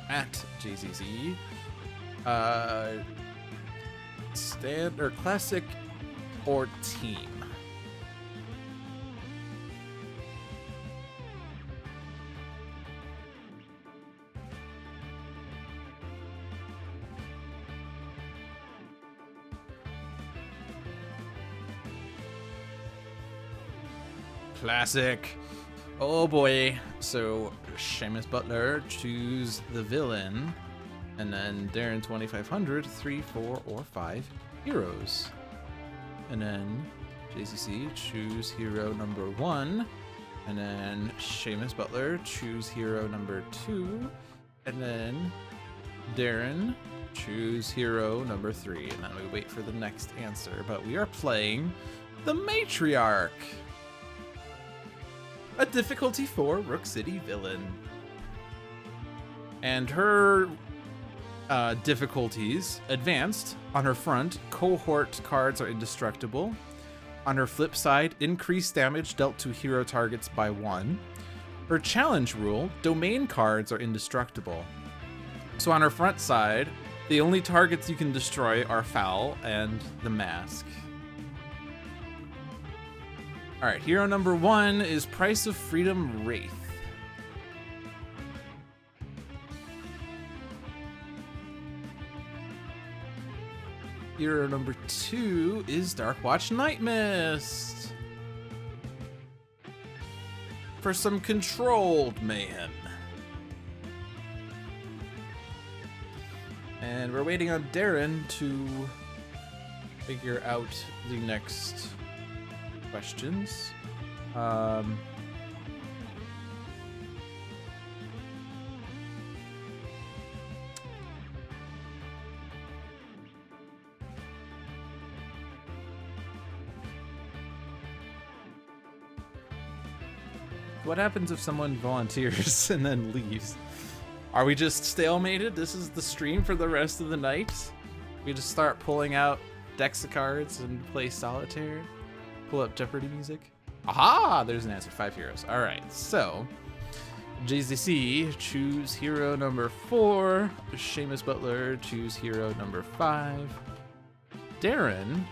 at JZC, stand or classic or team. Classic. Oh boy. So Seamus Butler, choose the villain, and then Darren 2500, 3, 4, or 5 heroes, and then JCC, choose hero number 1, and then Seamus Butler, choose hero number 2, and then Darren, choose hero number 3, and then we wait for the next answer. But we are playing the Matriarch, a difficulty 4 Rook City villain. And her difficulties: advanced. On her front, cohort cards are indestructible. On her flip side, increased damage dealt to hero targets by 1. Her challenge rule: domain cards are indestructible. So on her front side, the only targets you can destroy are Foul and the Mask. Alright, hero number 1 is Price of Freedom Wraith. Hero number 2 is Darkwatch Nightmist, for some controlled mayhem. And we're waiting on Darren to figure out the next questions. What happens if someone volunteers and then leaves? Are we just stalemated? This is the stream for the rest of the night? We just start pulling out decks of cards and play solitaire? Pull up Jeopardy music? Aha! There's an answer. 5 heroes. Alright, so JZC, choose hero number 4. Seamus Butler, choose hero number 5. Darren,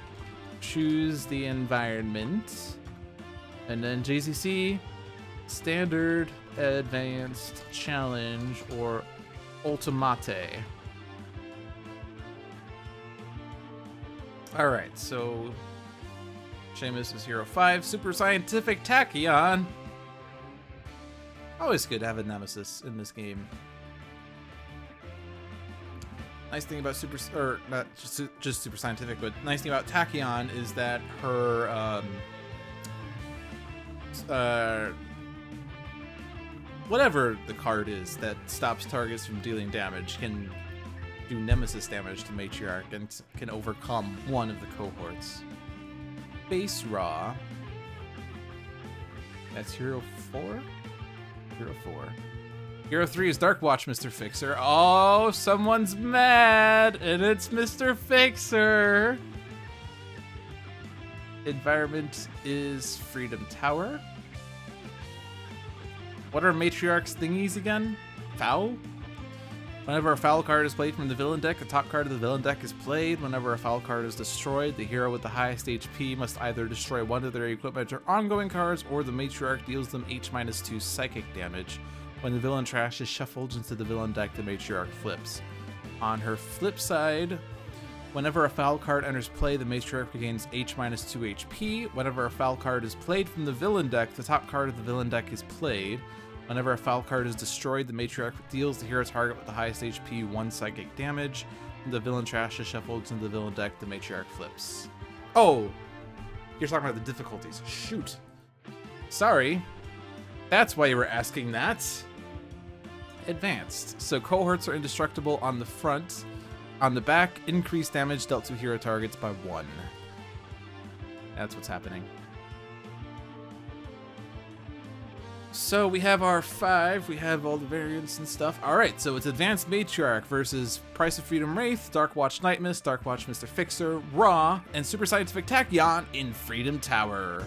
choose the environment. And then JZC, standard, advanced, challenge, or ultimate. Alright, so Seamus is hero 5, super scientific Tachyon. Always good to have a nemesis in this game. Nice thing about or not just super scientific, but nice thing about Tachyon is that her whatever the card is that stops targets from dealing damage can do nemesis damage to Matriarch and can overcome one of the cohorts. Base Raw. That's Hero 4? Hero 4. Hero 3 is Dark Watch, Mr. Fixer. Oh, someone's mad, and it's Mr. Fixer. Environment is Freedom Tower. What are Matriarch's thingies again? Foul? Whenever a foul card is played from the villain deck, the top card of the villain deck is played. Whenever a foul card is destroyed, the hero with the highest HP must either destroy one of their equipment or ongoing cards, or the Matriarch deals them H-2 psychic damage. When the villain trash is shuffled into the villain deck, the Matriarch flips. On her flip side, whenever a foul card enters play, the Matriarch regains H-2 HP. Whenever a foul card is played from the villain deck, the top card of the villain deck is played. Whenever a foul card is destroyed, the Matriarch deals the hero target with the highest HP 1 psychic damage. When the villain trash is shuffled into the villain deck, the Matriarch flips. Oh, you're talking about the difficulties. Shoot. Sorry. That's why you were asking that. Advanced. So cohorts are indestructible on the front. On the back, increased damage dealt to hero targets by 1. That's what's happening. So we have our 5. We have all the variants and stuff. All right, so it's Advanced Matriarch versus Price of Freedom Wraith, Dark Watch Nightmist, Dark Watch Mr. Fixer, Raw, and Super Scientific Tachyon in Freedom Tower.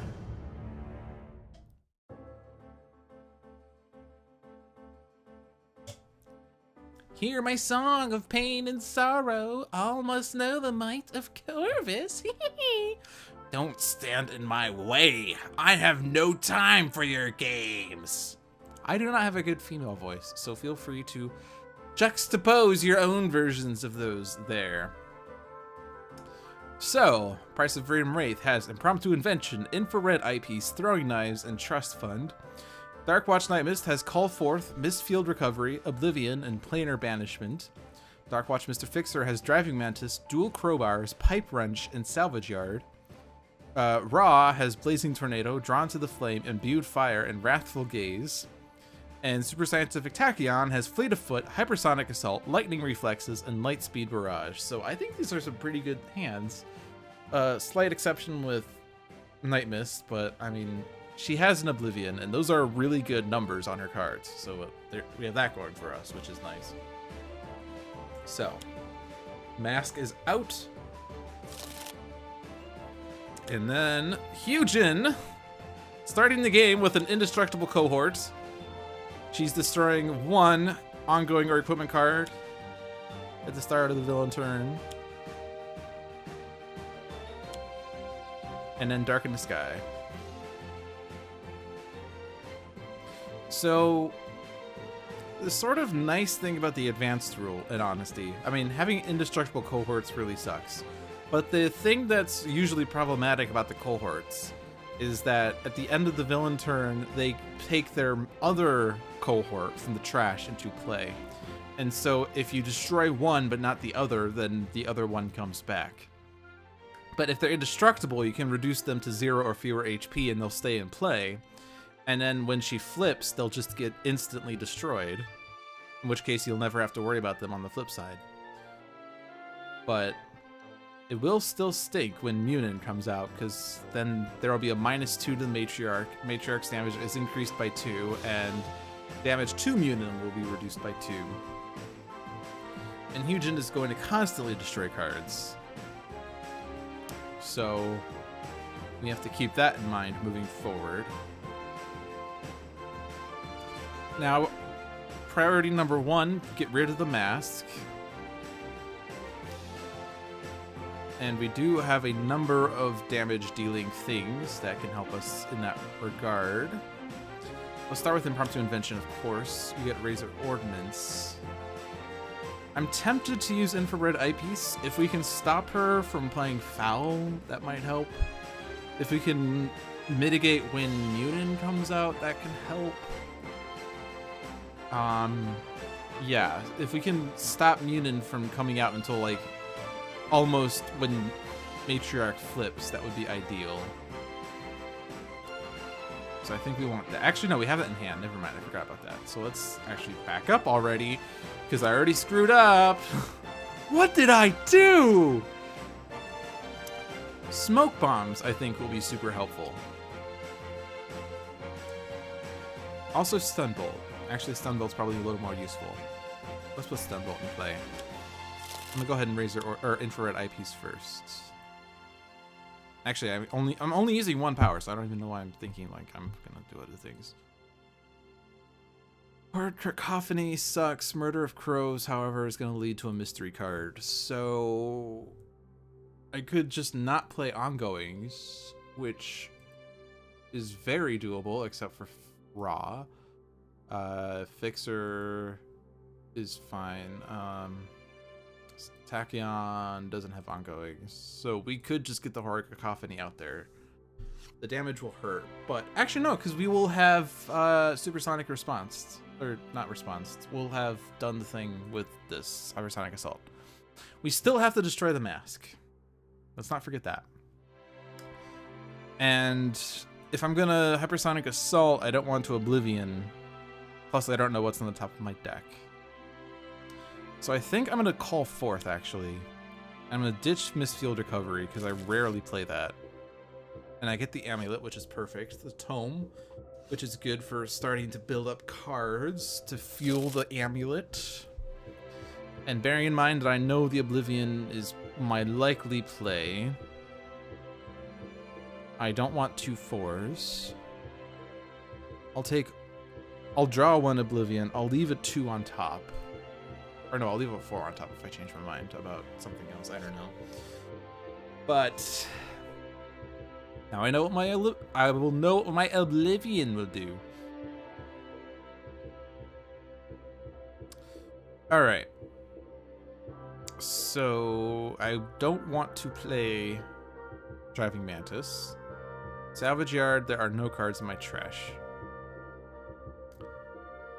Hear my song of pain and sorrow, all must know the might of Corvus. Don't stand in my way. I have no time for your games. I do not have a good female voice, so feel free to juxtapose your own versions of those there. So, Price of Freedom Wraith has Impromptu Invention, Infrared Eyepiece, Throwing Knives, and Trust Fund. Dark Watch Nightmist has Call Forth, Mistfield Recovery, Oblivion, and Planar Banishment. Dark Watch Mr. Fixer has Driving Mantis, Dual Crowbars, Pipe Wrench, and Salvage Yard. Raw has Blazing Tornado, Drawn to the Flame, Imbued Fire, and Wrathful Gaze. And Super Scientific Tachyon has Fleet of Foot, Hypersonic Assault, Lightning Reflexes, and Lightspeed Barrage. So I think these are some pretty good hands. Slight exception with Nightmist, but I mean, she has an Oblivion, and those are really good numbers on her cards. So we have that going for us, which is nice. So, Mask is out. And then, Hyujin, starting the game with an indestructible cohort. She's destroying 1 ongoing or equipment card at the start of the villain turn. And then Darken the Sky. So, the sort of nice thing about the advanced rule, in honesty, I mean, having indestructible cohorts really sucks. But the thing that's usually problematic about the cohorts is that at the end of the villain turn, they take their other cohort from the trash into play. And so if you destroy one but not the other, then the other one comes back. But if they're indestructible, you can reduce them to 0 or fewer HP and they'll stay in play. And then when she flips, they'll just get instantly destroyed. In which case, you'll never have to worry about them on the flip side. But it will still stink when Munin comes out, because then there will be a -2 to the Matriarch. Matriarch's damage is increased by 2, and damage to Munin will be reduced by 2. And Hyujin is going to constantly destroy cards. So we have to keep that in mind moving forward. Now, priority number 1, get rid of the mask. And we do have a number of damage-dealing things that can help us in that regard. Let's start with Impromptu Invention, of course. You get Razor Ordnance. I'm tempted to use Infrared Eyepiece. If we can stop her from playing foul, that might help. If we can mitigate when Munin comes out, that can help. Yeah, if we can stop Munin from coming out until like almost when Matriarch flips, that would be ideal. So I think we want that. Actually, no, we have that in hand. Never mind, I forgot about that. So let's actually back up already, because I already screwed up. What did I do? Smoke bombs, I think, will be super helpful. Also, stun bolt. Actually, stun bolt's probably a little more useful. Let's put stun bolt in play. I'm gonna go ahead and razor or infrared eyepiece first. Actually, I'm only using one power, so I don't even know why I'm thinking like I'm gonna do other things. Hard Cacophony sucks. Murder of Crows, however, is gonna lead to a mystery card. So I could just not play ongoings, which is very doable, except for Raw. Fixer is fine. Tachyon doesn't have ongoings, so we could just get the Horror Cacophony out there. The damage will hurt, but actually no, because we will have Supersonic Response, or not response. We'll have done the thing with this Hypersonic Assault. We still have to destroy the mask. Let's not forget that. And if I'm gonna Hypersonic Assault, I don't want to Oblivion. Plus, I don't know what's on the top of my deck. So I think I'm gonna call forth, actually. I'm gonna ditch Mistfield Recovery, because I rarely play that. And I get the Amulet, which is perfect. The Tome, which is good for starting to build up cards to fuel the Amulet. And bearing in mind that I know the Oblivion is my likely play, I don't want 2 4s. I'll draw 1 Oblivion. I'll leave a 2 on top. Or no, I'll leave a 4 on top if I change my mind about something else. I don't know. But now I know what I will know what my Oblivion will do. All right. So I don't want to play Driving Mantis. Salvage Yard, there are no cards in my trash.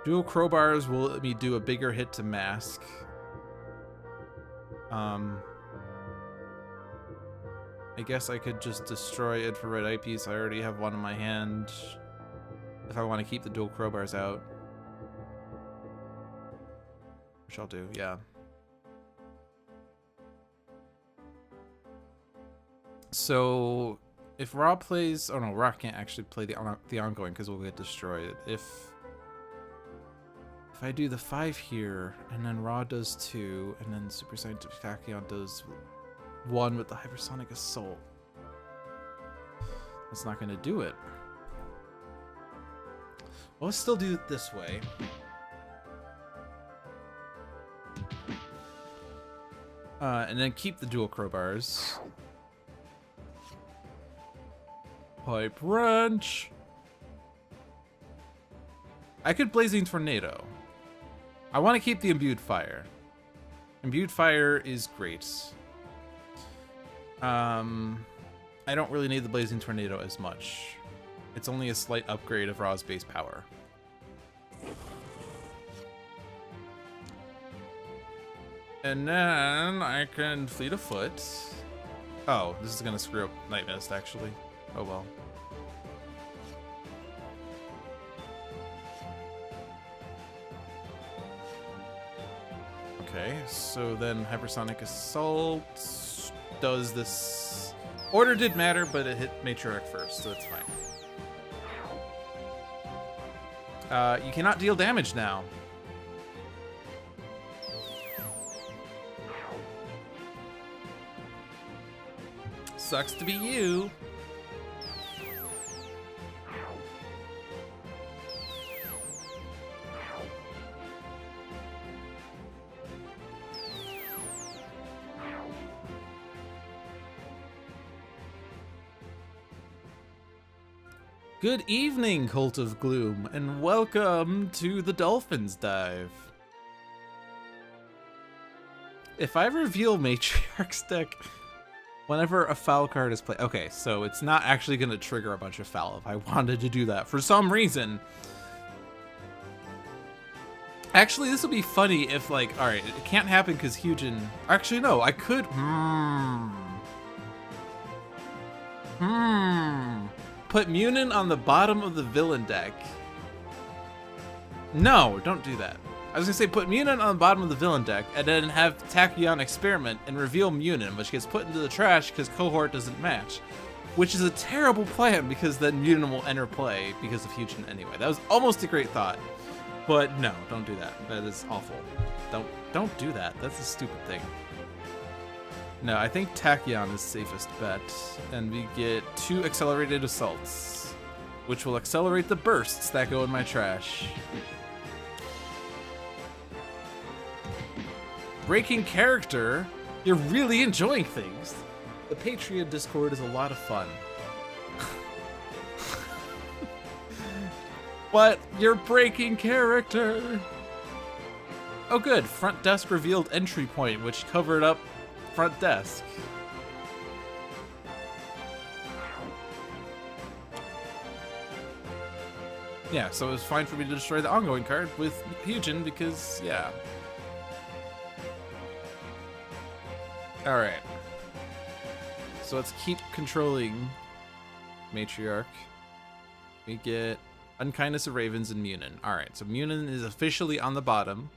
Dual Crowbars will let me do a bigger hit to Mask. I guess I could just destroy Infrared Eyepiece. I already have one in my hand. If I want to keep the Dual Crowbars out. Which I'll do, yeah. So if Ra plays, oh no, Ra can't actually play the ongoing because we'll get destroyed. If I do the 5 here, and then Ra does 2, and then Super Scientific Tachyon does 1 with the Hypersonic Assault, that's not gonna do it. Well, let's still do it this way. And then keep the dual crowbars. Pipe Wrench. I could Blazing Tornado. I want to keep the Imbued Fire. Imbued Fire is great. I don't really need the Blazing Tornado as much. It's only a slight upgrade of Ra's base power. And then I can Fleet of Foot. Oh, this is going to screw up Nightmist, actually. Oh well. Okay, so then Hypersonic Assault does this. Order did matter, but it hit Matriarch first, so it's fine. You cannot deal damage now. Sucks to be you. Good evening, Cult of Gloom, and welcome to the Dolphins Dive. If I reveal Matriarch's deck whenever a foul card is played... Okay, so it's not actually going to trigger a bunch of foul if I wanted to do that for some reason. Actually, this will be funny if, like, alright, it can't happen because Hyujin... Actually, no, I could... Put Munin on the bottom of the villain deck. No, don't do that. I was gonna say put Munin on the bottom of the villain deck and then have Tachyon experiment and reveal Munin, which gets put into the trash because cohort doesn't match. Which is a terrible plan because then Munin will enter play because of Hyujin anyway. That was almost a great thought. But no, don't do that. That is awful. Don't do that. That's a stupid thing. No, I think Tachyon is safest bet. And we get 2 accelerated assaults, which will accelerate the bursts that go in my trash. Breaking character? You're really enjoying things. The Patreon Discord is a lot of fun. But you're breaking character. Oh good, front desk revealed entry point, which covered up front desk. Yeah, so it was fine for me to destroy the ongoing card with Hyujin because, yeah. Alright. So let's keep controlling Matriarch. We get Unkindness of Ravens and Munin. Alright, so Munin is officially on the bottom.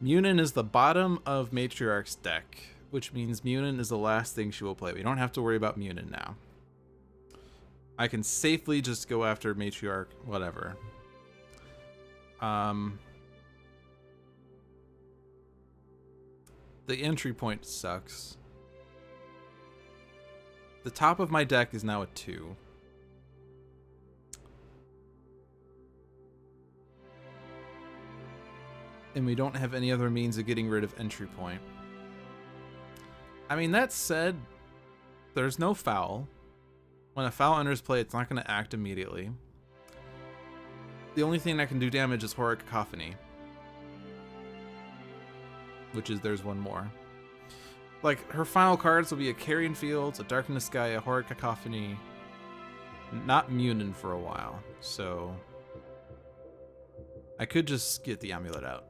Munin is the bottom of Matriarch's deck, which means Munin is the last thing she will play. We don't have to worry about Munin now. I can safely just go after Matriarch, whatever. The entry point sucks. The top of my deck is now a 2. And we don't have any other means of getting rid of entry point. I mean, that said, there's no foul. When a foul enters play, it's not going to act immediately. The only thing that can do damage is Horror Cacophony. Which is, there's one more. Like, her final cards will be a Carrion Fields, a Darkened Sky, a Horror Cacophony. Not Munin for a while, so... I could just get the amulet out.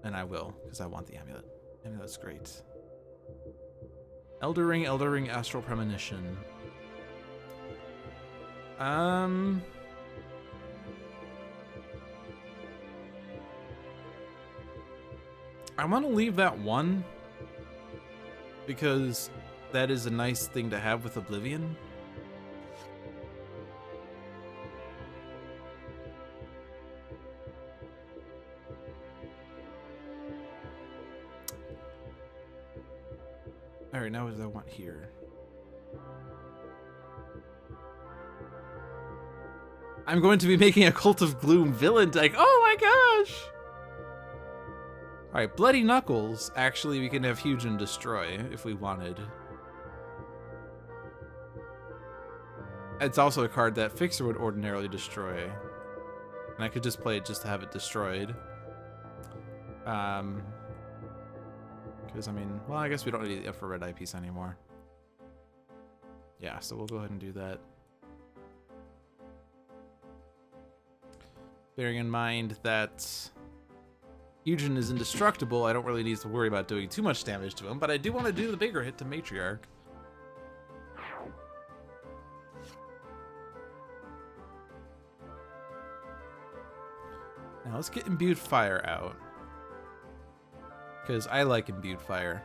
And I will, because I want the amulet. Amulet's great. Elder Ring, Astral Premonition. I want to leave that 1. Because that is a nice thing to have with Oblivion. Alright, now what do I want here? I'm going to be making a Cult of Gloom villain deck. Oh my gosh! Alright, Bloody Knuckles. Actually, we can have Hyujin destroy if we wanted. It's also a card that Fixer would ordinarily destroy. And I could just play it just to have it destroyed. Because, I mean, well, I guess we don't need the infrared eyepiece anymore. Yeah, so we'll go ahead and do that. Bearing in mind that Hyujin is indestructible, I don't really need to worry about doing too much damage to him, but I do want to do the bigger hit to Matriarch. Now let's get Imbued Fire out. Because I like Imbued Fire.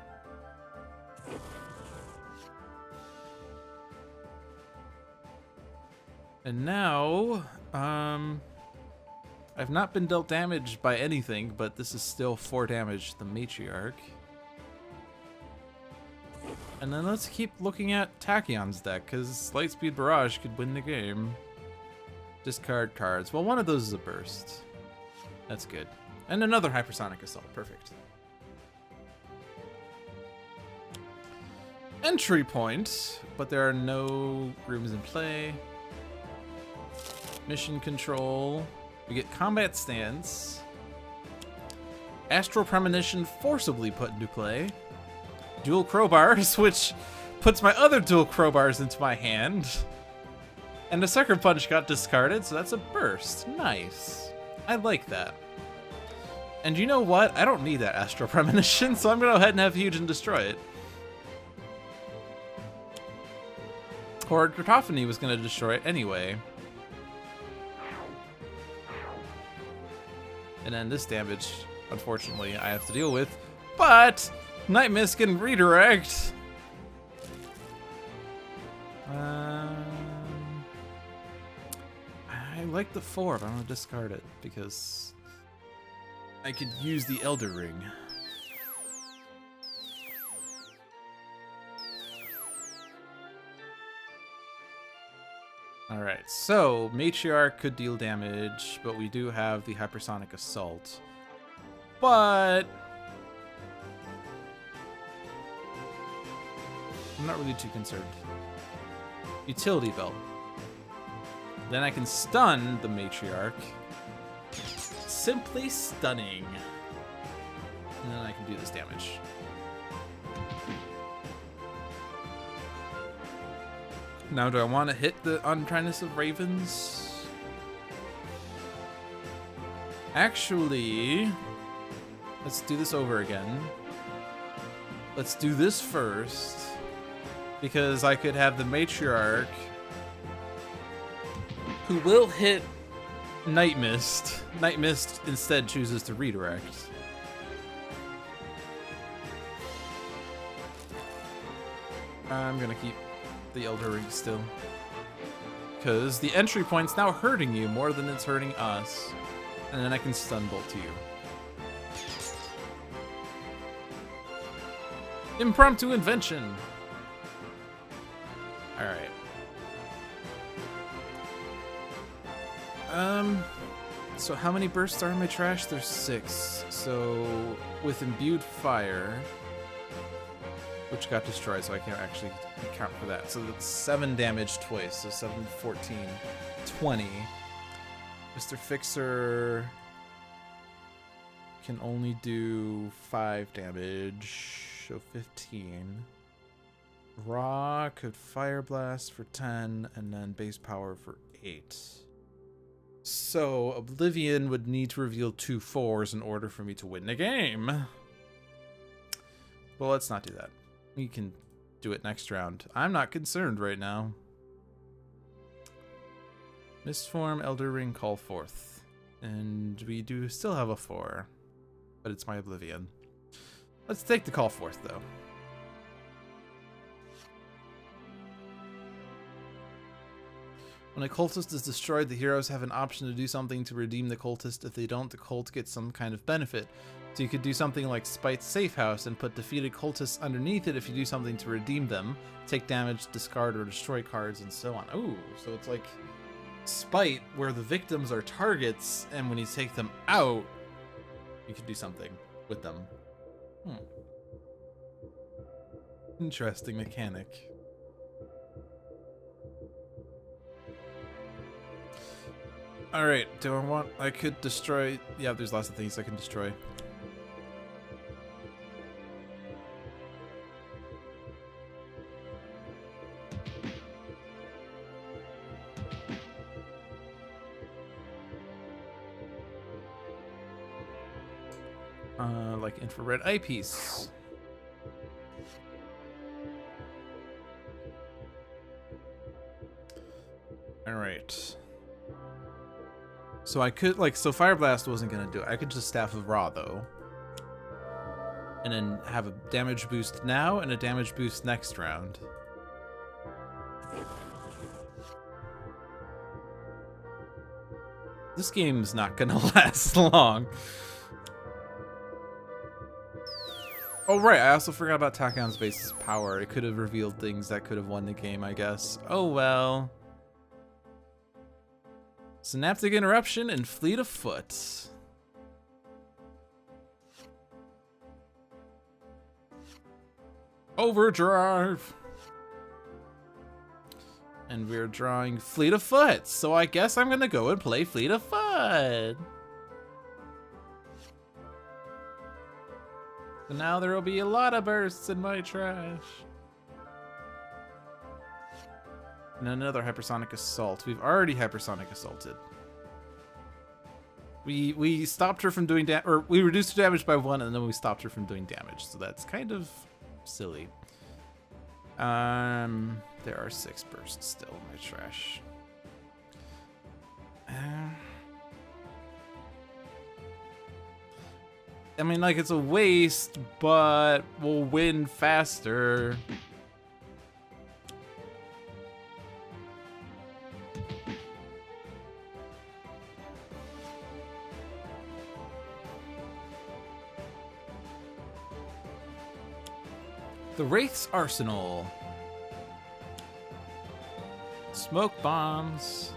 And now, I've not been dealt damage by anything, but this is still 4 damage to the Matriarch. And then let's keep looking at Tachyon's deck, because Lightspeed Barrage could win the game. Discard cards. Well, one of those is a burst. That's good. And another Hypersonic Assault. Perfect. Entry point, but there are no rooms in play. Mission control. We get combat stance. Astral Premonition forcibly put into play. Dual crowbars, which puts my other dual crowbars into my hand. And the Sucker Punch got discarded, so that's a burst. Nice. I like that. And you know what? I don't need that Astral Premonition, so I'm gonna go ahead and have Huge and destroy it. Or Cacophony was gonna destroy it anyway. And then this damage, unfortunately, I have to deal with. But Nightmist can redirect. I like the 4, but I'm gonna discard it because I could use the Elder Ring. Alright, so Matriarch could deal damage, but we do have the Hypersonic Assault. But I'm not really too concerned. Utility Belt. Then I can stun the Matriarch. Simply stunning. And then I can do this damage. Now, do I want to hit the Untriness of Ravens? Actually, let's do this over again. Let's do this first. Because I could have the Matriarch, who will hit Nightmist. Nightmist instead chooses to redirect. I'm gonna keep the Elder Ring still. Because the entry point's now hurting you more than it's hurting us. And then I can stun bolt to you. Impromptu invention! Alright. So how many bursts are in my trash? There's 6. So with imbued fire, which got destroyed, so I can't actually account for that. So that's 7 damage twice. So 7, 14, 20. Mr. Fixer can only do 5 damage, so 15. Raw could Fire Blast for 10, and then base power for 8. So Oblivion would need to reveal 2 4s in order for me to win the game. Well, let's not do that. We can do it next round. I'm not concerned right now. Mistform, Elder Ring, Call Forth. And we do still have a 4. But it's my Oblivion. Let's take the Call Forth, though. When a cultist is destroyed, the heroes have an option to do something to redeem the cultist. If they don't, the cult gets some kind of benefit. So you could do something like Spite's Safe House and put defeated cultists underneath it if you do something to redeem them. Take damage, discard, or destroy cards, and so on. Ooh, so it's like Spite, where the victims are targets, and when you take them out, you could do something with them. Interesting mechanic. Alright, do I want... I could destroy... Yeah, there's lots of things I can destroy. Like infrared eyepiece. Alright. So I could, like, so Fire Blast wasn't gonna do it. I could just Staff of Ra, though. And then have a damage boost now and a damage boost next round. This game's not gonna last long. Oh, right, I also forgot about Tachyon's base's power. It could have revealed things that could have won the game, I guess. Oh, well. Synaptic Interruption and Fleet of Foot. Overdrive! And we're drawing Fleet of Foot, so I guess I'm gonna go and play Fleet of Foot. So now there will be a lot of bursts in my trash. And another Hypersonic Assault. We've already Hypersonic Assaulted. We stopped her from doing damage, or we reduced her damage by 1, and then we stopped her from doing damage. So that's kind of silly. There are 6 bursts still in my trash. I mean, like, it's a waste, but we'll win faster. The Wraith's arsenal. Smoke bombs.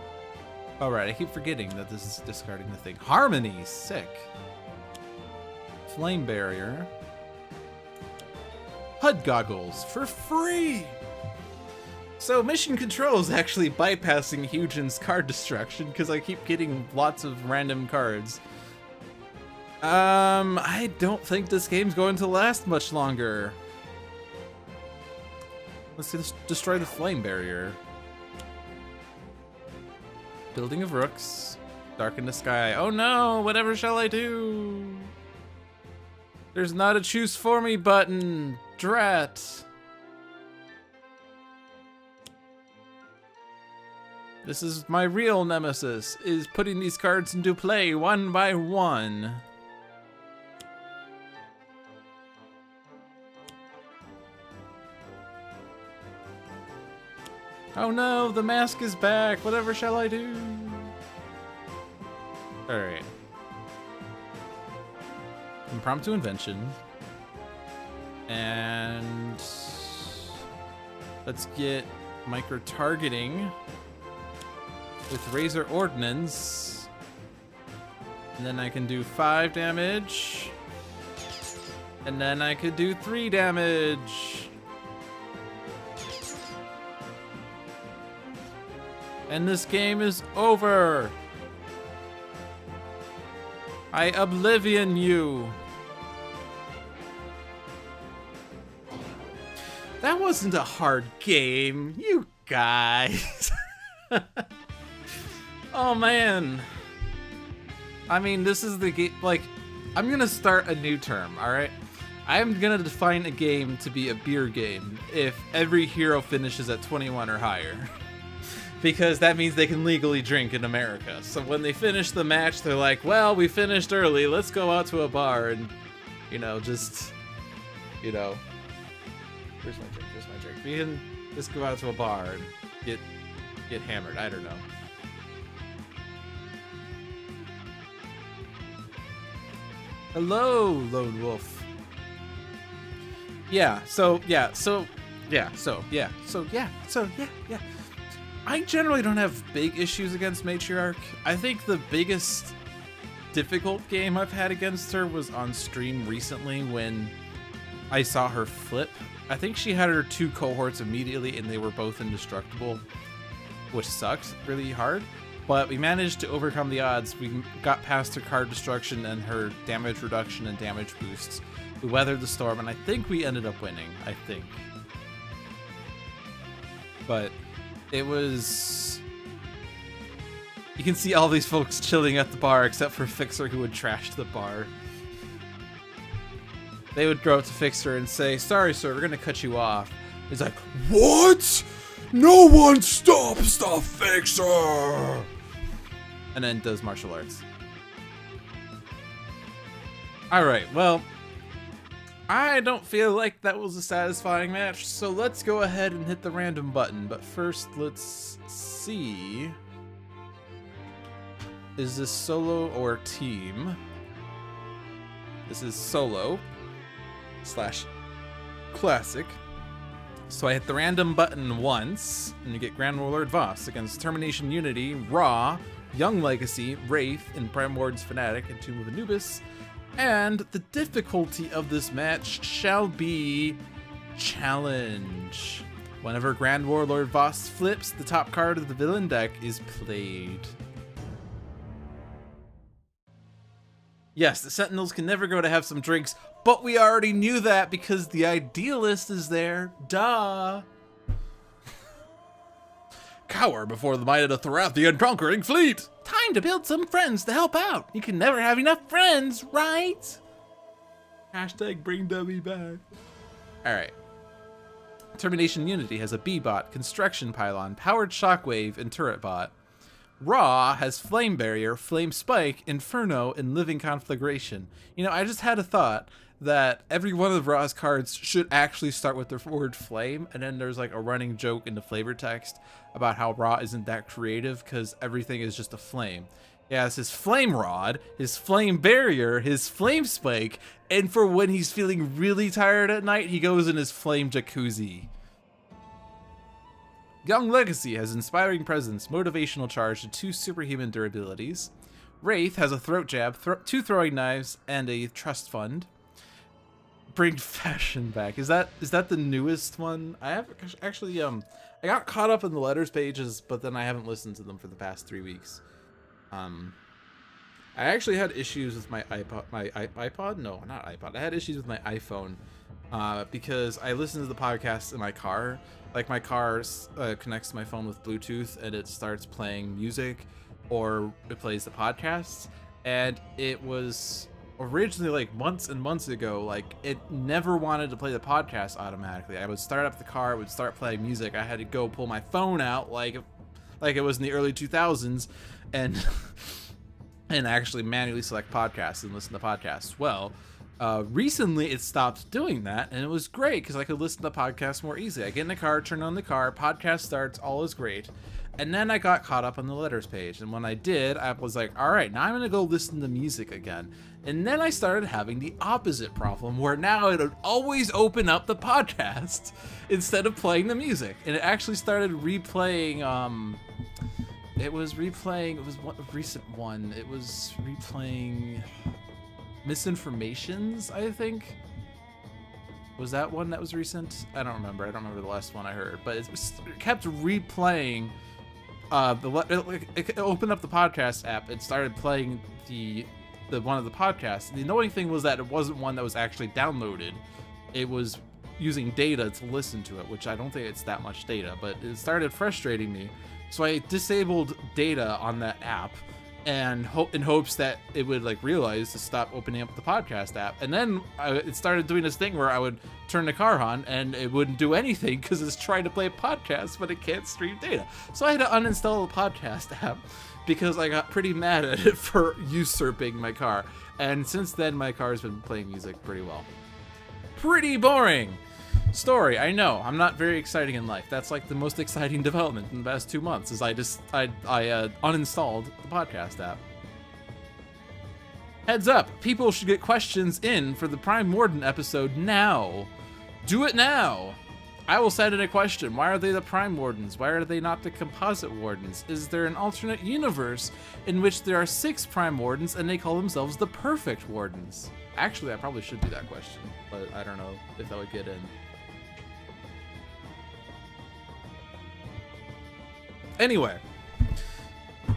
Alright, I keep forgetting that this is discarding the thing. Harmony, sick. Flame barrier. HUD goggles for free. So mission control is actually bypassing Hugin's card destruction because I keep getting lots of random cards. I don't think this game's going to last much longer. Let's just destroy the flame barrier. Building of Rooks. Darken the sky. Oh no, whatever shall I do? There's not a choose for me button. Drat. This is my real nemesis, is putting these cards into play one by one. Oh no, the mask is back. Whatever shall I do? Alright. Impromptu invention. And let's get micro-targeting with Razor Ordnance. And then I can do 5 damage. And then I could do 3 damage. And this game is over. I oblivion you. That wasn't a hard game, you guys. Oh man. I mean, this is the game, like, I'm gonna start a new term, alright? I'm gonna define a game to be a beer game if every hero finishes at 21 or higher. Because that means they can legally drink in America. So when they finish the match, they're like, well, we finished early. Let's go out to a bar and, you know, just, you know. Where's my drink? Where's my drink? We can just go out to a bar and get hammered. I don't know. Hello, Lone Wolf. Yeah, so. I generally don't have big issues against Matriarch. I think the biggest difficult game I've had against her was on stream recently when I saw her flip. I think she had her 2 cohorts immediately and they were both indestructible, which sucked really hard. But we managed to overcome the odds. We got past her card destruction and her damage reduction and damage boosts. We weathered the storm and I think we ended up winning, I think. But it was... You can see all these folks chilling at the bar except for Fixer, who would trash the bar. They would go up to Fixer and say, sorry sir, we're gonna cut you off. He's like, what? No one stops the Fixer! And then does martial arts. Alright, well, I don't feel like that was a satisfying match, so let's go ahead and hit the random button. But first, let's see. Is this solo or team? This is solo / classic. So I hit the random button once, and you get Grand Warlord Voss against Termi-Nation Unity, Raw, Young Legacy, Wraith, and Prime Wardens Fanatic, and Tomb of Anubis. And the difficulty of this match shall be Challenge. Whenever Grand Warlord Voss flips, the top card of the villain deck is played. Yes, the Sentinels can never go to have some drinks, but we already knew that because the Idealist is there. Duh! cower before the might of the Thorathian conquering fleet. Time to build some friends to help out. You can never have enough friends, right? Hashtag bring Dummy back. All right. Termi-Nation Unity has a B-bot, construction pylon, powered shockwave, and turret bot. Raw has flame barrier, flame spike, inferno, and living conflagration. You know, I just had a thought that every one of Raw's cards should actually start with the word flame, and then there's like a running joke in the flavor text about how Raw isn't that creative because everything is just a flame. He has his flame rod, his flame barrier, his flame spike, and for when he's feeling really tired at night, he goes in his flame jacuzzi. Young Legacy has inspiring presence, motivational charge, and 2 superhuman durabilities. Wraith has a throat jab, 2 throwing knives, and a trust fund. Bring fashion back. Is that the newest one? I have actually I got caught up in the letters pages, but then I haven't listened to them for the past 3 weeks. I actually had issues with my iPod. No, not iPod. I had issues with my iPhone because I listened to the podcast in my car. Like my car connects to my phone with Bluetooth, and it starts playing music, or it plays the podcasts. And it was originally like months and months ago, like it never wanted to play the podcast automatically. I would start up the car, it would start playing music. I had to go pull my phone out like it was in the early 2000s, and and actually manually select podcasts and listen to podcasts. Well, recently it stopped doing that, and it was great because I could listen to podcasts more easily. I get in the car, turn on the car, podcast starts, all is great. And then I got caught up on the letters page, and when I did, I was like, all right, now I'm gonna go listen to music again. And then I started having the opposite problem, where now it would always open up the podcast instead of playing the music. And it actually started replaying, it was what a recent one. It was replaying Misinformations, I think. Was that one that was recent? I don't remember. I don't remember the last one I heard, but it kept replaying. It opened up the podcast app. It started playing the one of the podcasts. The annoying thing was that it wasn't one that was actually downloaded. It was using data to listen to it, which I don't think it's that much data, but it started frustrating me. So I disabled data on that app, and in hopes that it would like realize to stop opening up the podcast app. And then it started doing this thing where I would turn the car on and it wouldn't do anything because it's trying to play a podcast, but it can't stream data. So I had to uninstall the podcast app because I got pretty mad at it for usurping my car. And since then, my car's been playing music pretty well. Pretty boring story, I know. I'm not very exciting in life. That's like the most exciting development in the past 2 months, is I uninstalled the podcast app. Heads up, people should get questions in for the Prime Warden episode now. Do it now. I will send in a question. Why are they the Prime Wardens? Why are they not the Composite Wardens? Is there an alternate universe in which there are 6 Prime Wardens and they call themselves the Perfect Wardens? Actually, I probably should do that question, but I don't know if that would get in. Anyway,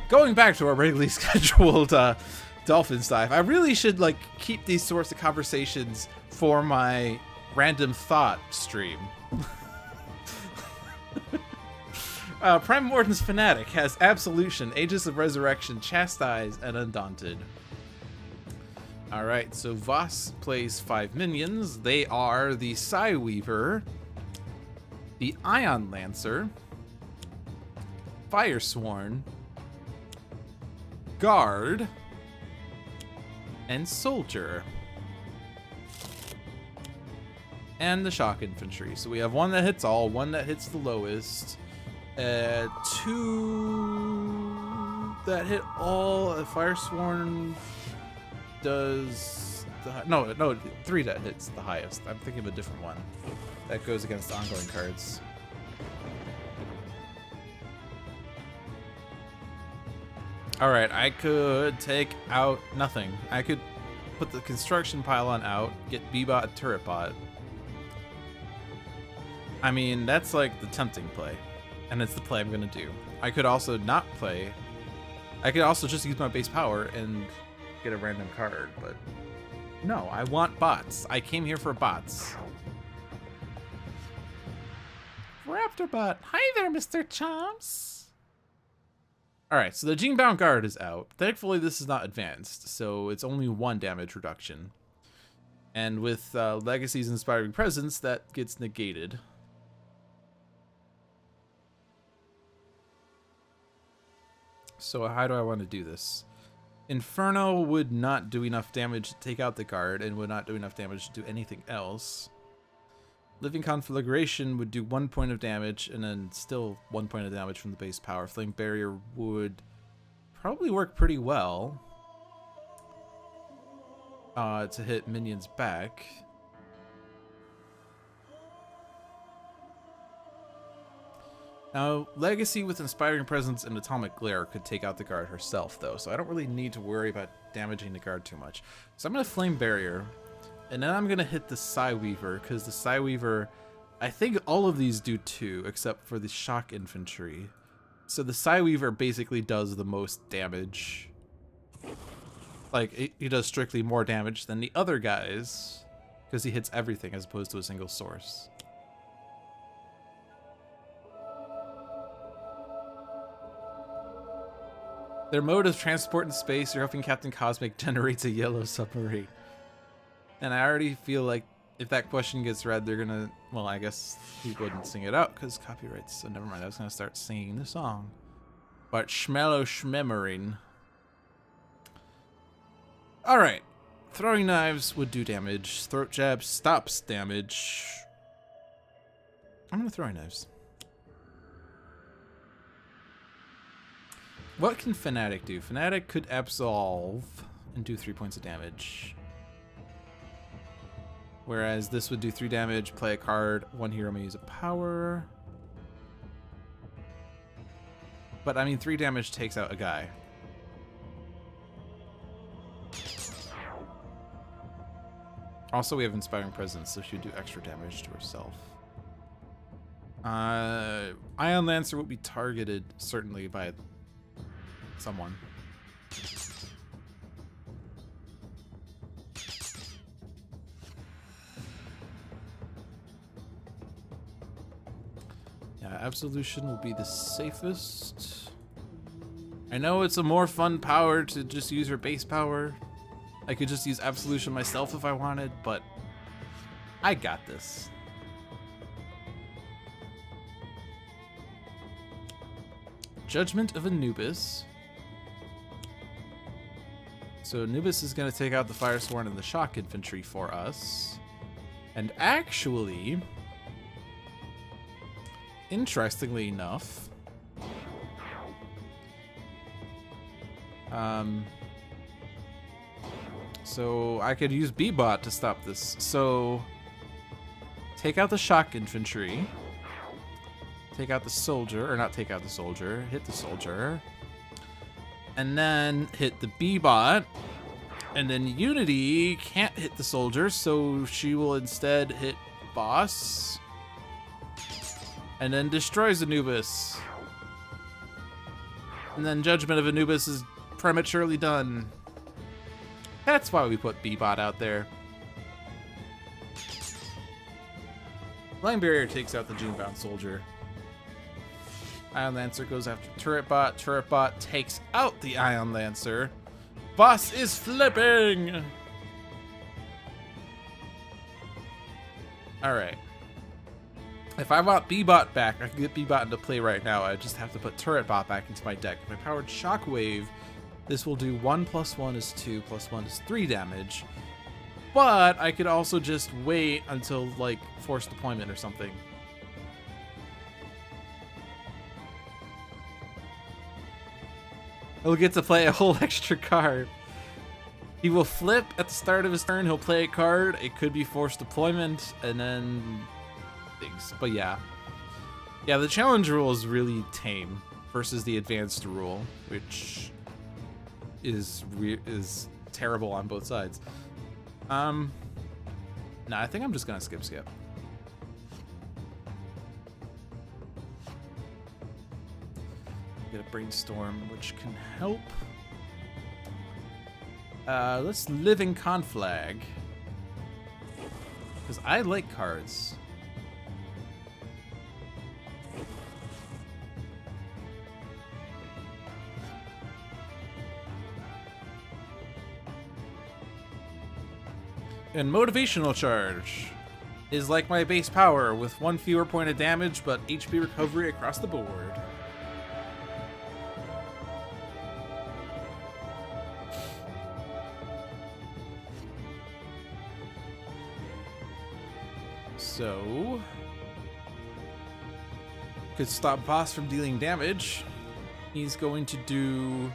going back to our regularly scheduled Dolphin dive, I really should like keep these sorts of conversations for my random thought stream. Prime Warden's Fanatic has Absolution, Aegis of Resurrection, Chastise, and Undaunted. Alright, so Voss plays 5 minions. They are the Psy Weaver, the Ion Lancer, Firesworn, Guard, and Soldier. And the Shock Infantry. So we have one that hits all, one that hits the lowest, 2 that hit all. Firesworn does no 3 that hits the highest. I'm thinking of a different one that goes against ongoing cards. Alright, I could take out nothing. I could put the construction pylon out, get B-bot and turret bot. I mean, that's like the tempting play, and it's the play I'm gonna do. I could also not play. I could also just use my base power and get a random card, but no, I want bots. I came here for bots. Raptorbot, hi there, Mr. Chomps. Alright, so the Genebound Guard is out. Thankfully, this is not advanced, so it's only 1 damage reduction. And with Legacy's Inspiring Presence, that gets negated. So how do I want to do this? Inferno would not do enough damage to take out the guard, and would not do enough damage to do anything else. Living Conflagration would do 1 point of damage, and then still 1 point of damage from the base power. Flame Barrier would probably work pretty well to hit minions back. Now, Legacy with Inspiring Presence and Atomic Glare could take out the guard herself, though, so I don't really need to worry about damaging the guard too much. So I'm going to Flame Barrier, and then I'm going to hit the Psyweaver, because the Psyweaver, I think all of these do 2, except for the Shock Infantry. So the Psyweaver basically does the most damage. Like, he does strictly more damage than the other guys, because he hits everything as opposed to a single source. Their mode of transport in space, you're hoping Captain Cosmic generates a yellow submarine. And I already feel like if that question gets read, they're gonna, well, I guess he wouldn't sing it out because copyrights, so never mind. I was gonna start singing the song. But Schmello Schmemarine. Alright. Throwing Knives would do damage. Throat Jab stops damage. I'm gonna Throwing Knives. What can Fanatic do? Fanatic could Absolve and do 3 points of damage. Whereas this would do 3 damage, play a card, 1 hero may use a power. But I mean, 3 damage takes out a guy. Also, we have Inspiring Presence, so she would do extra damage to herself. Ion Lancer would be targeted, certainly, by someone. Yeah, Absolution will be the safest. I know it's a more fun power to just use her base power. I could just use Absolution myself if I wanted, but I got this. Judgment of Anubis. So Anubis is going to take out the Firesworn and the Shock Infantry for us. And actually, interestingly enough, so I could use B-Bot to stop this. So take out the Shock Infantry. Take out the soldier, or not take out the soldier, hit the soldier. And then hit the B-Bot. And then Unity can't hit the soldier, so she will instead hit Voss. And then destroys Anubis. And then Judgment of Anubis is prematurely done. That's why we put B-Bot out there. Flame Barrier takes out the Genebound soldier. Ion Lancer goes after Turret Bot. Turret Bot takes out the Ion Lancer. Voss is flipping! Alright. If I want B-Bot back, I can get B-Bot into play right now. I just have to put Turret Bot back into my deck. If I powered Shockwave, this will do 1 + 1 is 2 + 1 is 3 damage. But I could also just wait until, like, Forced Deployment or something. He'll get to play a whole extra card. He will flip at the start of his turn. He'll play a card. It could be Forced Deployment, and then things. But yeah. Yeah, the challenge rule is really tame versus the advanced rule, which is terrible on both sides. Nah, I think I'm just gonna skip. Get a Brainstorm, which can help. Let's Living Conflag, because I like cards. And Motivational Charge is like my base power with 1 fewer point of damage, but HP recovery across the board. So, could stop Voss from dealing damage. He's going to do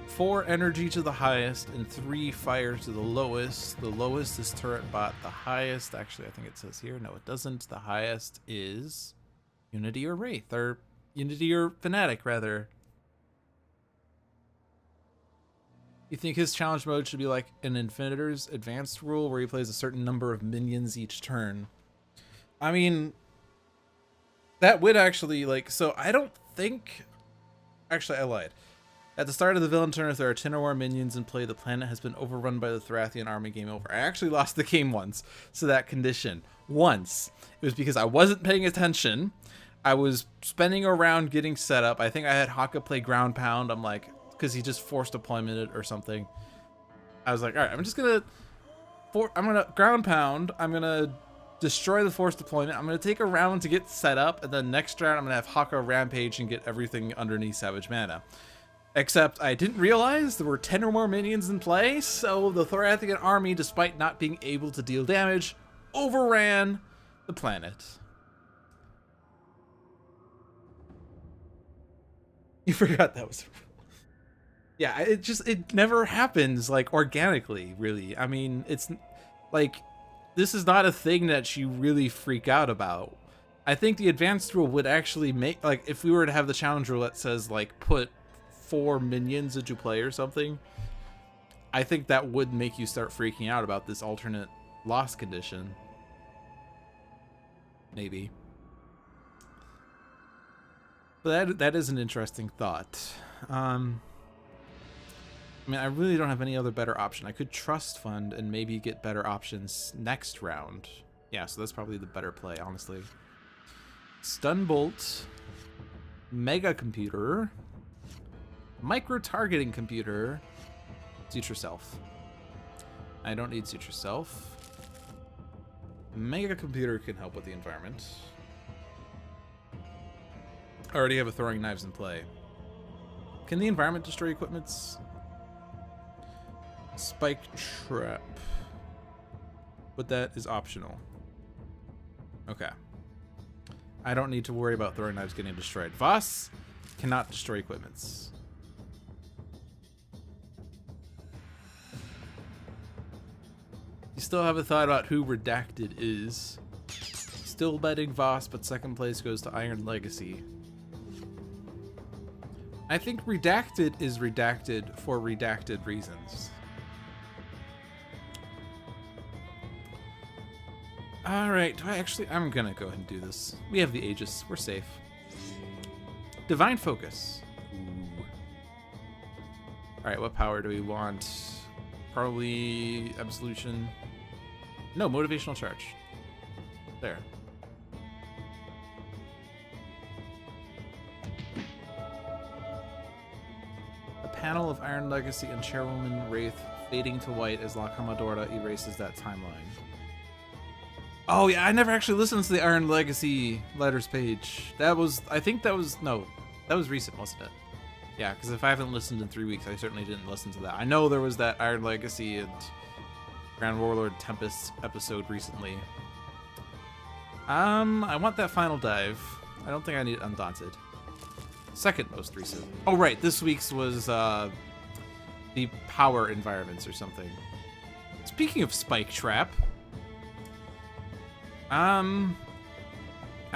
4 energy to the highest and 3 fire to the lowest. The lowest is turret bot. The highest, actually, I think it says here. No, it doesn't. The highest is Unity or Wraith, or Unity or Fanatic, rather. You think his challenge mode should be like an Infinitor's advanced rule where he plays a certain number of minions each turn? I mean, that would actually, like, so I don't think, actually I lied. At the start of the villain turn, if there are 10 or more minions in play, the planet has been overrun by the Thrathian army. Game over. I actually lost the game once to that condition. Once. It was because I wasn't paying attention. I was spinning around getting set up. I think I had Haka play ground pound. I'm like, because he just forced deployment it or something. I was like, all right, I'm gonna ground pound. I'm gonna destroy the force deployment. I'm gonna take a round to get set up, and then next round I'm gonna have Haka rampage and get everything underneath Savage Mana. Except I didn't realize there were 10 or more minions in play, so the Thorathian army, despite not being able to deal damage, overran the planet. You forgot that was... Yeah, it never happens, like, organically, really. I mean, it's, like, this is not a thing that you really freak out about. I think the advanced rule would actually make, like, if we were to have the challenge rule that says, like, put 4 minions into play or something, I think that would make you start freaking out about this alternate loss condition. Maybe. But that is an interesting thought. I mean, I really don't have any other better option. I could trust fund and maybe get better options next round. Yeah, so that's probably the better play, honestly. Stun Bolt, Mega Computer, Micro-Targeting Computer, Suture Self. I don't need Suture Self. Mega Computer can help with the environment. I already have a Throwing Knives in play. Can the environment destroy equipments? Spike Trap. But that is optional. Okay. I don't need to worry about Throwing Knives getting destroyed. Voss cannot destroy equipments. You still haven't thought about who Redacted is. Still betting Voss, but second place goes to Iron Legacy. I think Redacted is redacted for redacted reasons. Alright, I'm gonna go ahead and do this. We have the Aegis, we're safe. Divine Focus. Ooh. Alright, what power do we want? Probably Absolution. No, Motivational Charge. There. A panel of Iron Legacy and Chairwoman Wraith fading to white as La Commodora erases that timeline. Oh yeah, I never actually listened to the Iron Legacy letters page. That was recent, wasn't it? Yeah, because if I haven't listened in 3 weeks, I certainly didn't listen to that. I know there was that Iron Legacy and Grand Warlord Tempest episode recently. I want that final dive. I don't think I need Undaunted. Second most recent. Oh right, this week's was the power environments or something. Speaking of Spike Trap, I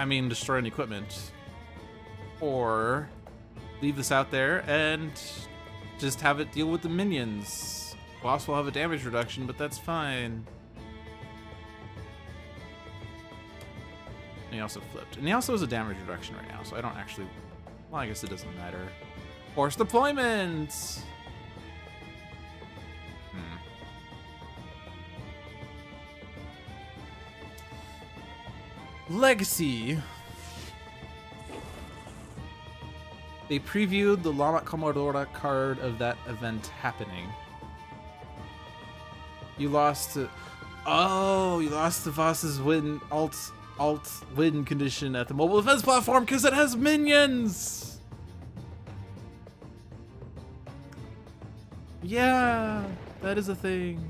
mean, destroy an equipment, or leave this out there and just have it deal with the minions. Boss will have a damage reduction, but that's fine. And he also flipped. And he also has a damage reduction right now, so I don't actually... Well, I guess it doesn't matter. Force deployment! Legacy. They previewed the La Commodora card of that event happening. You lost to... Oh, you lost to Voss's win alt win condition at the mobile defense platform because it has minions. Yeah, that is a thing.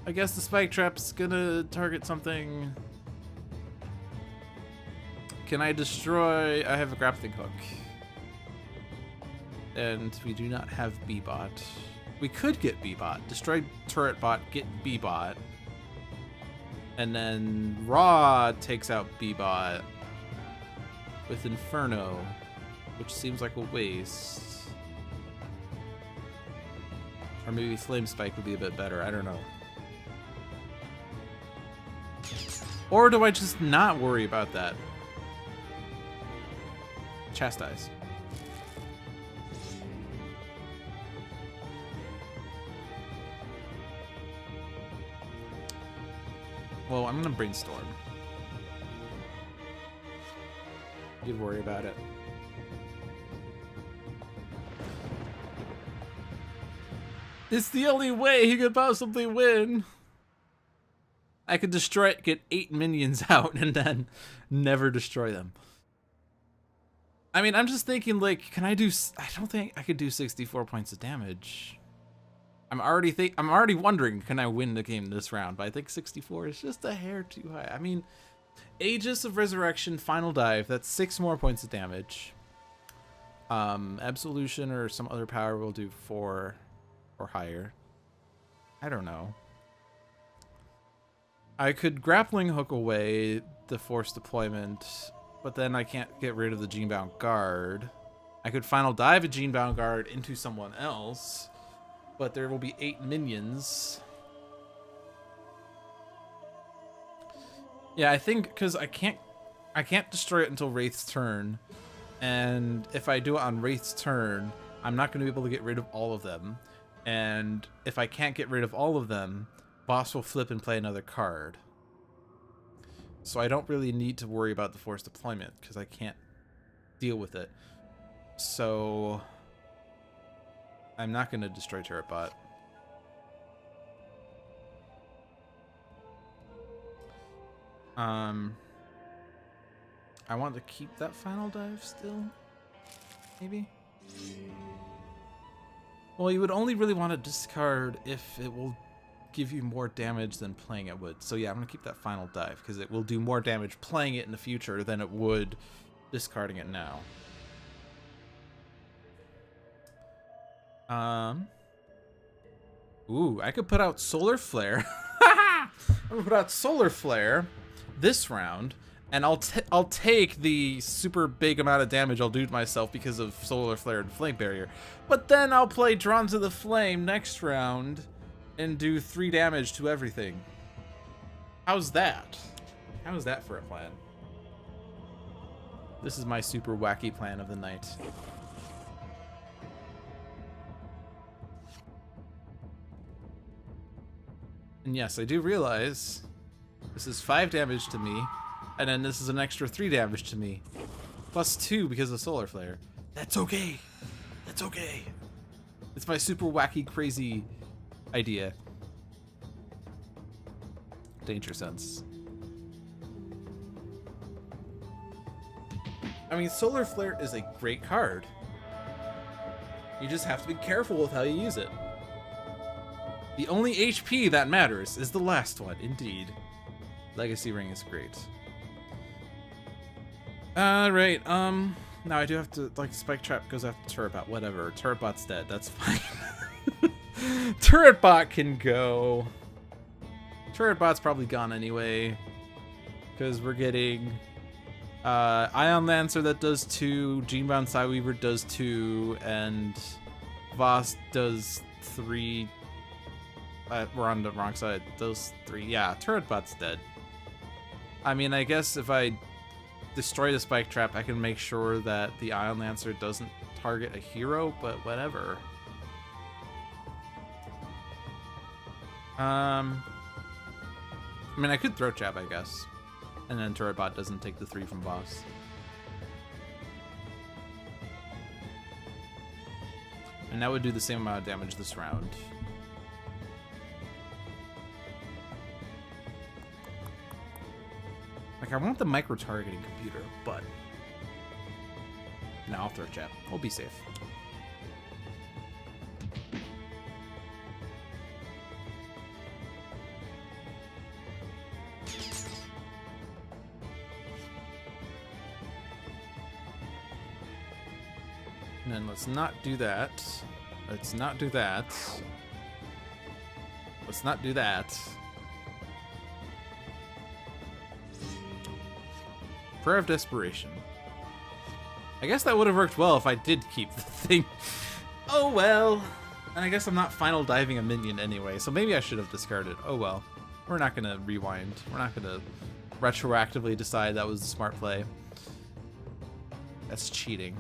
I guess the spike trap's gonna target something. Can I destroy? I have a grappling hook. And we do not have B-bot. We could get B-bot. Destroy turret bot, get B-bot. And then Raw takes out B-bot with Inferno, which seems like a waste. Or maybe Flame Spike would be a bit better, I don't know. Or do I just not worry about that? Chastise. Well, I'm gonna brainstorm. You'd worry about it. It's the only way he could possibly win. I could destroy it, get 8 minions out, and then never destroy them. I mean, I'm just thinking, like, can I do... I don't think I could do 64 points of damage. I'm already wondering, can I win the game this round? But I think 64 is just a hair too high. I mean, Aegis of Resurrection, Final Dive, that's 6 more points of damage. Absolution or some other power will do 4 or higher. I don't know. I could grappling hook away the force deployment, but then I can't get rid of the Genebound Guard. I could Final Dive a Genebound Guard into someone else, but there will be 8 minions. Yeah, I think because I can't destroy it until Wraith's turn, and if I do it on Wraith's turn, I'm not going to be able to get rid of all of them. And if I can't get rid of all of them, Voss will flip and play another card. So I don't really need to worry about the force deployment because I can't deal with it. So I'm not going to destroy Turret Bot. I want to keep that Final Dive still, maybe? Well, you would only really want to discard if it will give you more damage than playing it would. So yeah, I'm going to keep that Final Dive because it will do more damage playing it in the future than it would discarding it now. Ooh, I could put out Solar Flare. I'm going to put out Solar Flare this round, and I'll take the super big amount of damage I'll do to myself because of Solar Flare and Flame Barrier. But then I'll play Drawn to the Flame next round and do 3 damage to everything. How's that? How is that for a plan? This is my super wacky plan of the night. And yes, I do realize this is 5 damage to me, and then this is an extra 3 damage to me. Plus 2 because of Solar Flare. That's okay. That's okay. It's my super wacky, crazy idea. Danger Sense. I mean, Solar Flare is a great card. You just have to be careful with how you use it. The only HP that matters is the last one, indeed. Legacy Ring is great. Alright, now I do have to, like, Spike Trap goes after Turret Bot, whatever. Turret Bot's dead, that's fine. Turret Bot can go. Turret Bot's probably gone anyway, because we're getting Ion Lancer that does 2, Genebound Psyweaver does 2, and Voss does 3. We're on the wrong side. Those 3. Yeah, Turret Bot's dead. I mean, I guess if I destroy the Spike Trap, I can make sure that the Ion Lancer doesn't target a hero, but whatever. I mean, I could Throat Jab, I guess. And then Turret Bot doesn't take the 3 from Voss. And that would do the same amount of damage this round. Like, I want the micro-targeting computer, but... No, I'll throw chat. We'll be safe. And then let's not do that. Let's not do that. Let's not do that. Prayer of Desperation. I guess that would have worked well if I did keep the thing. Oh well. And I guess I'm not final diving a minion anyway, so maybe I should have discarded. Oh well. We're not gonna rewind. We're not gonna retroactively decide that was a smart play. That's cheating.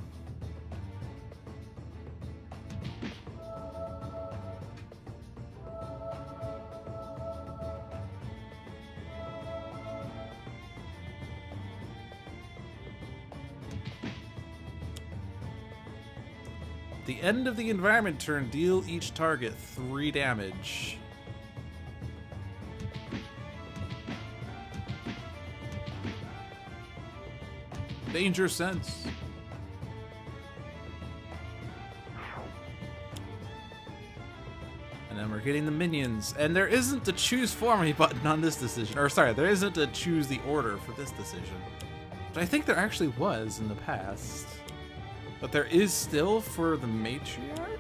The end of the environment turn, deal each target 3 damage. Danger sense. And then we're getting the minions. And there isn't a choose for me button on this decision. Or sorry, there isn't a choose the order for this decision. But I think there actually was in the past. But there is still for the Matriarch?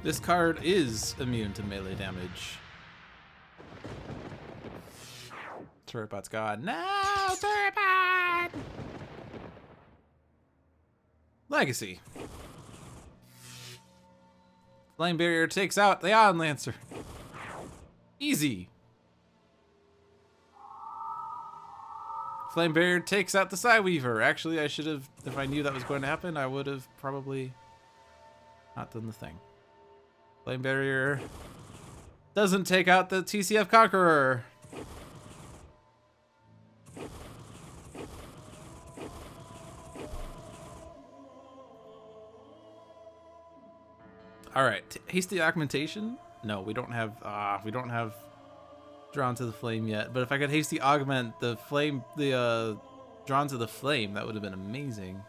This card is immune to melee damage. Turretbot's gone. No, Turretbot! Legacy. Flame Barrier takes out the Ion Lancer. Easy. Flame Barrier takes out the Psyweaver. Actually, I should have, if I knew that was going to happen, I would have probably not done the thing. Flame Barrier doesn't take out the TCF Conqueror. All right, hasty augmentation. No, we don't have drawn to the flame yet. But if I could hasty augment the flame, drawn to the flame, that would have been amazing.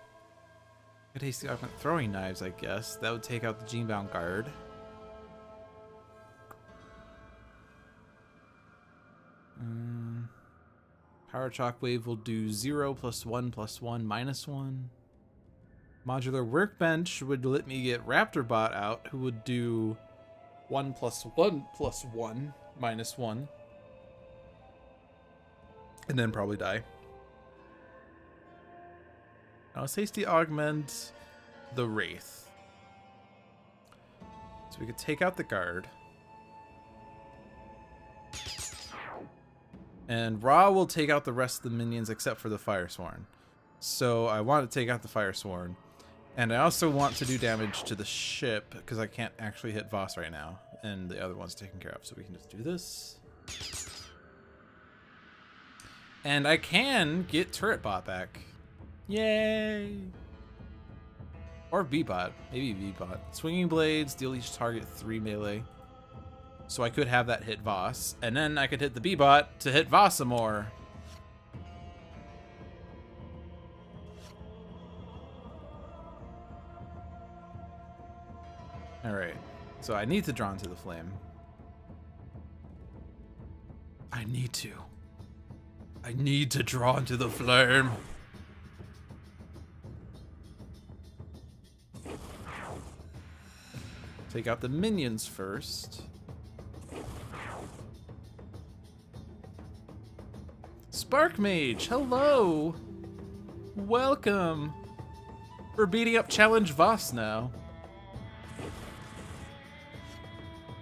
I could hasty augment throwing knives, I guess. That would take out the Genebound guard. Power Shockwave will do 0 + 1 + 1 -1. Modular Workbench would let me get Raptorbot out, who would do 1 + 1 + 1 -1. And then probably die. Now let's hasty augment the Wraith. So we could take out the guard. And Ra will take out the rest of the minions except for the Firesworn. So I want to take out the Firesworn. And I also want to do damage to the ship because I can't actually hit Voss right now. And the other one's taken care of. So we can just do this. And I can get Turretbot back. Yay! Or B-Bot. Maybe B-Bot. Swinging Blades, deal each target 3 melee. So I could have that hit Voss. And then I could hit the B-Bot to hit Voss some more. Alright. So I need to draw into the flame. I need to draw into the flame. Take out the minions first. Spark Mage, hello! Welcome! We're beating up Challenge Voss now.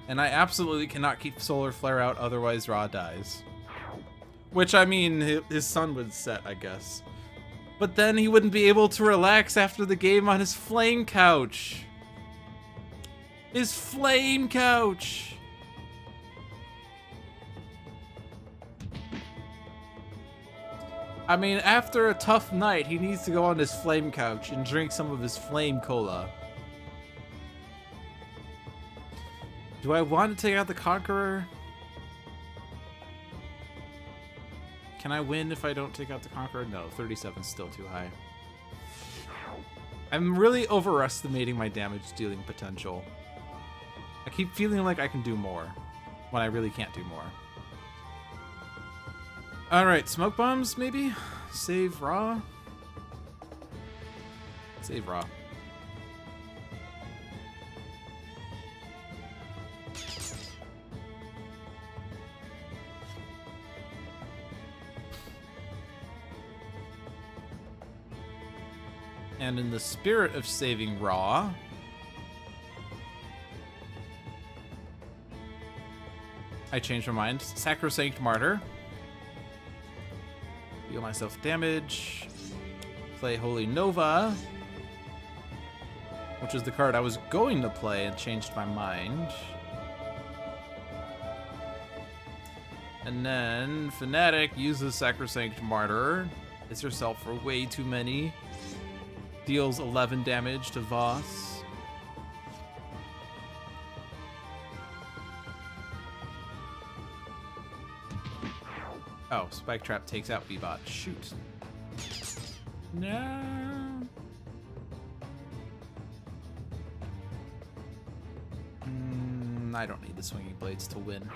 And I absolutely cannot keep Solar Flare out, otherwise Ra dies. Which, I mean, his sun would set, I guess. But then he wouldn't be able to relax after the game on his flame couch. His flame couch! I mean, after a tough night, he needs to go on his flame couch and drink some of his flame cola. Do I want to take out the Conqueror? Can I win if I don't take out the Conqueror? No, 37 is still too high. I'm really overestimating my damage dealing potential. I keep feeling like I can do more when I really can't do more. Alright, smoke bombs maybe? Save Raw? Save Raw. And in the spirit of saving Raw, I changed my mind. Sacrosanct Martyr. Deal myself damage. Play Holy Nova, which is the card I was going to play and changed my mind. And then Fanatic uses Sacrosanct Martyr. Hits herself for way too many. Deals 11 damage to Voss. Oh, Spike Trap takes out B-Bot. Shoot. No. I don't need the Swinging Blades to win.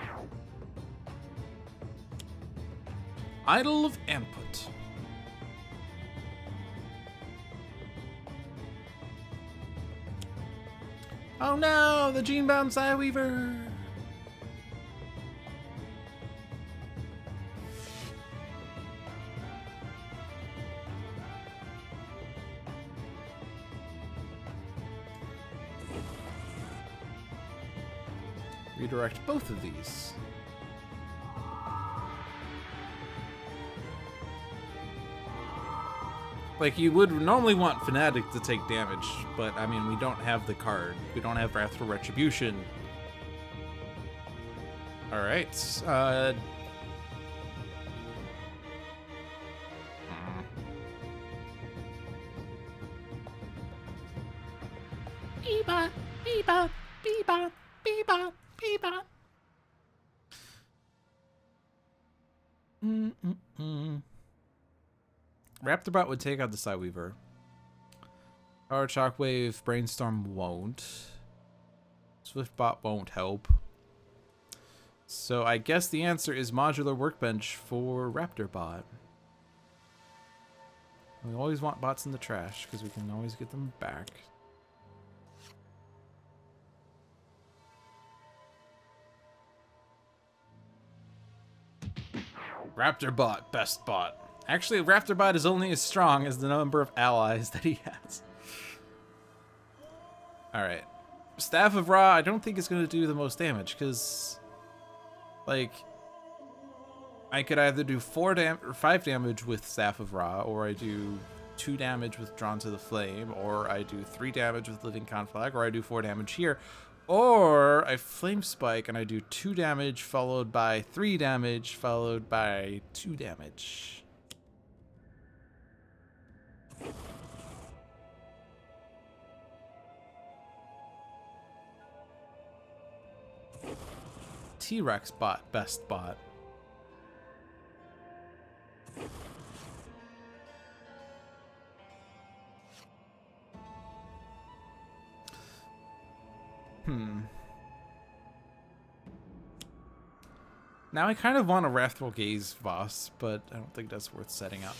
Idol of Amput. Oh no, the Gene-Bound Psyweaver! Redirect both of these. Like, you would normally want Fanatic to take damage, but, I mean, we don't have the card. We don't have Wrathful Retribution. Alright, Bebop, bebop, bebop, bebop, bebop. Raptorbot would take out the Psyweaver. Power Shockwave, Brainstorm won't. Swiftbot won't help. So I guess the answer is Modular Workbench for Raptorbot. We always want bots in the trash because we can always get them back. Raptorbot, best bot. Actually, Raptorbot is only as strong as the number of allies that he has. Alright. Staff of Ra, I don't think it's going to do the most damage, because, like, I could either do 5 damage with Staff of Ra, or I do 2 damage with Drawn to the Flame, or I do 3 damage with Living Conflag, or I do 4 damage here. Or I Flame Spike and I do 2 damage followed by 3 damage followed by 2 damage. T-Rex bot, best bot. Now I kind of want a Wrathful Gaze Voss, but I don't think that's worth setting up.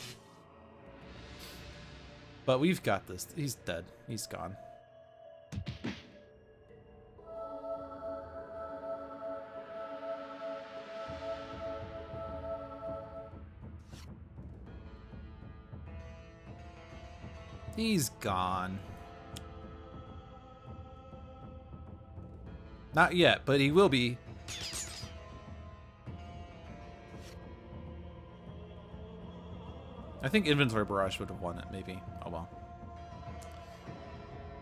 But we've got this. He's dead. He's gone. He's gone. Not yet, but he will be. I think Inventory Barrage would have won it, maybe. Oh well.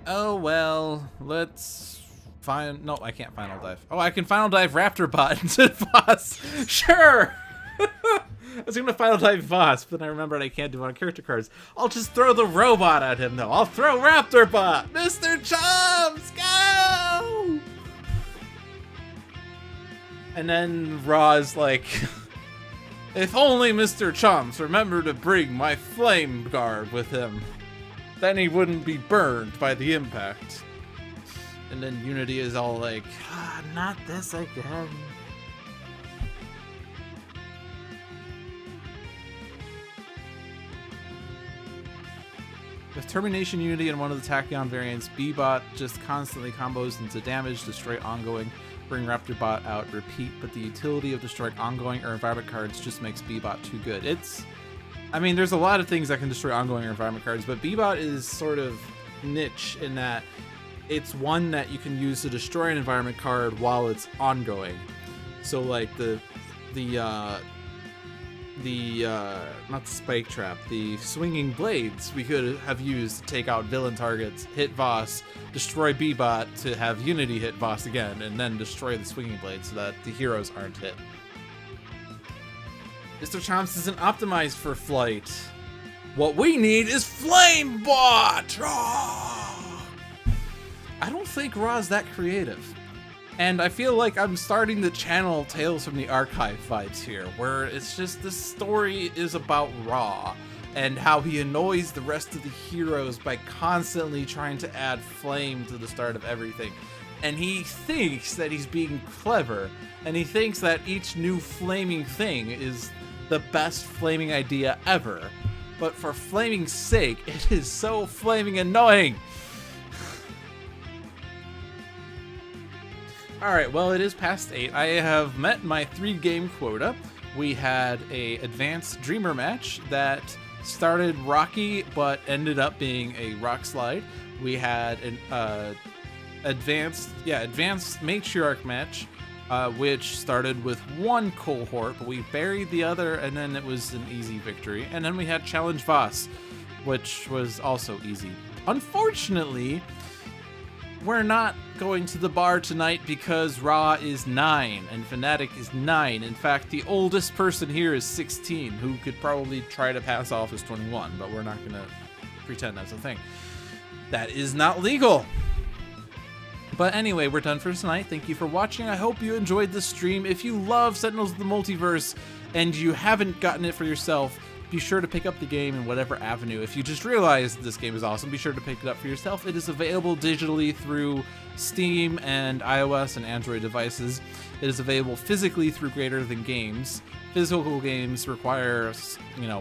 Oh well, let's find... No, I can't Final Dive. Oh, I can Final Dive Raptorbot into Voss. Sure! I was gonna final type Voss, but then I remembered I can't do it on character cards. I'll just throw the robot at him though. I'll throw Raptor Bot! Mr. Chums, go! And then Ra's like, if only Mr. Chums remembered to bring my flame guard with him, then he wouldn't be burned by the impact. And then Unity is all like, not this again. With Termi-Nation Unity and one of the Tachyon variants, B-Bot just constantly combos into damage, destroy ongoing, bring Raptor Bot out, repeat, but the utility of destroying ongoing or environment cards just makes B-Bot too good. I mean, there's a lot of things that can destroy ongoing or environment cards, but B-Bot is sort of niche in that it's one that you can use to destroy an environment card while it's ongoing. So like not the spike trap, the swinging blades we could have used to take out villain targets, hit Voss, destroy B-Bot to have Unity hit Voss again, and then destroy the swinging blade so that the heroes aren't hit. Mr. Chomps isn't optimized for flight. What we need is Flame Bot! I don't think Ra's that creative. And I feel like I'm starting to channel Tales from the Archive vibes here, where it's just the story is about Ra and how he annoys the rest of the heroes by constantly trying to add flame to the start of everything. And he thinks that he's being clever, and he thinks that each new flaming thing is the best flaming idea ever. But for flaming's sake, it is so flaming annoying. Alright, well, it is past 8. I have met my 3-game quota. We had a advanced Dreamer match that started rocky, but ended up being a rock slide. We had an advanced Matriarch match, which started with 1 cohort, but we buried the other, and then it was an easy victory. And then we had Challenge Voss, which was also easy. Unfortunately, we're not going to the bar tonight because Ra is 9 and Fanatic is 9. In fact, the oldest person here is 16, who could probably try to pass off as 21, but we're not going to pretend that's a thing. That is not legal. But anyway, we're done for tonight. Thank you for watching. I hope you enjoyed this stream. If you love Sentinels of the Multiverse and you haven't gotten it for yourself, be sure to pick up the game in whatever avenue. If you just realized this game is awesome, be sure to pick it up for yourself. It is available digitally through Steam and iOS and Android devices. It is available physically through Greater Than Games. Physical games require,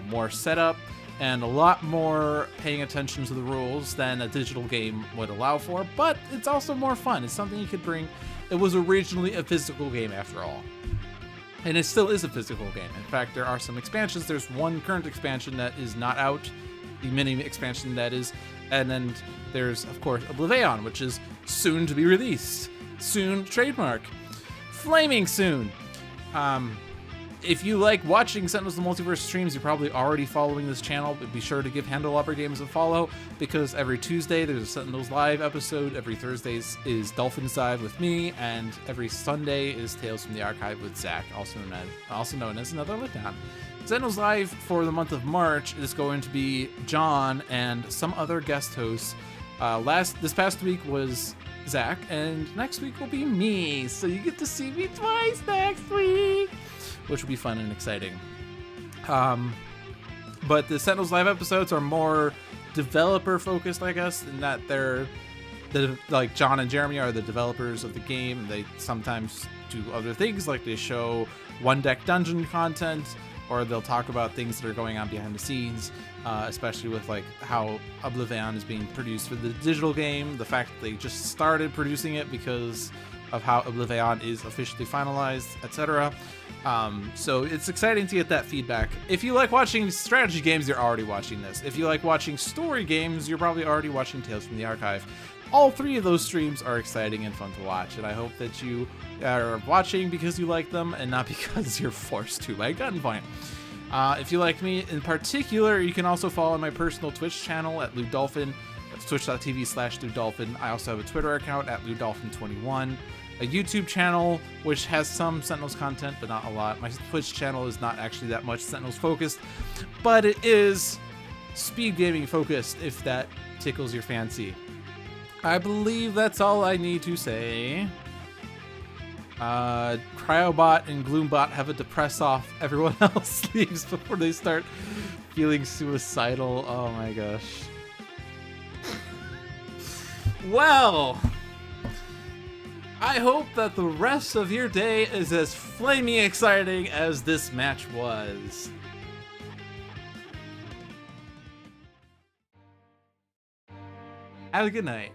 more setup and a lot more paying attention to the rules than a digital game would allow for, but it's also more fun. It's something you could bring. It was originally a physical game after all. And it still is a physical game. In fact, there are some expansions. There's one current expansion that is not out, the mini expansion that is, and then there's, of course, Oblivion, which is soon to be released. Soon, trademark. Flaming soon. If you like watching Sentinels of the Multiverse streams, you're probably already following this channel, but be sure to give Handelabra Games a follow, because every Tuesday there's a Sentinels Live episode, every Thursdays is Dolphin's Live with me, and every Sunday is Tales from the Archive with Zach, also known as Another Letdown. Sentinels Live for the month of March is going to be John and some other guest hosts. This past week was Zach, and next week will be me, so you get to see me twice next week, which will be fun and exciting. But the Sentinels Live episodes are more developer focused, I guess, in that they're like John and Jeremy are the developers of the game. They sometimes do other things, like they show one deck dungeon content, or they'll talk about things that are going on behind the scenes, especially with like how Oblivion is being produced for the digital game, the fact that they just started producing it because of how Oblivion is officially finalized, etc. So it's exciting to get that feedback. If you like watching strategy games, you're already watching this. If you like watching story games, you're probably already watching Tales from the Archive. All 3 of those streams are exciting and fun to watch, and I hope that you are watching because you like them and not because you're forced to by gunpoint. If you like me in particular, you can also follow my personal Twitch channel at Dolphin. It's twitch.tv/LewDolphin. I also have a Twitter account at LewDolphin21. A YouTube channel, which has some Sentinels content, but not a lot. My Twitch channel is not actually that much Sentinels focused, but it is speed gaming focused, if that tickles your fancy. I believe that's all I need to say. Cryobot and Gloombot have it to press off. Everyone else leaves before they start feeling suicidal. Oh my gosh. Well, I hope that the rest of your day is as flaming exciting as this match was. Have a good night.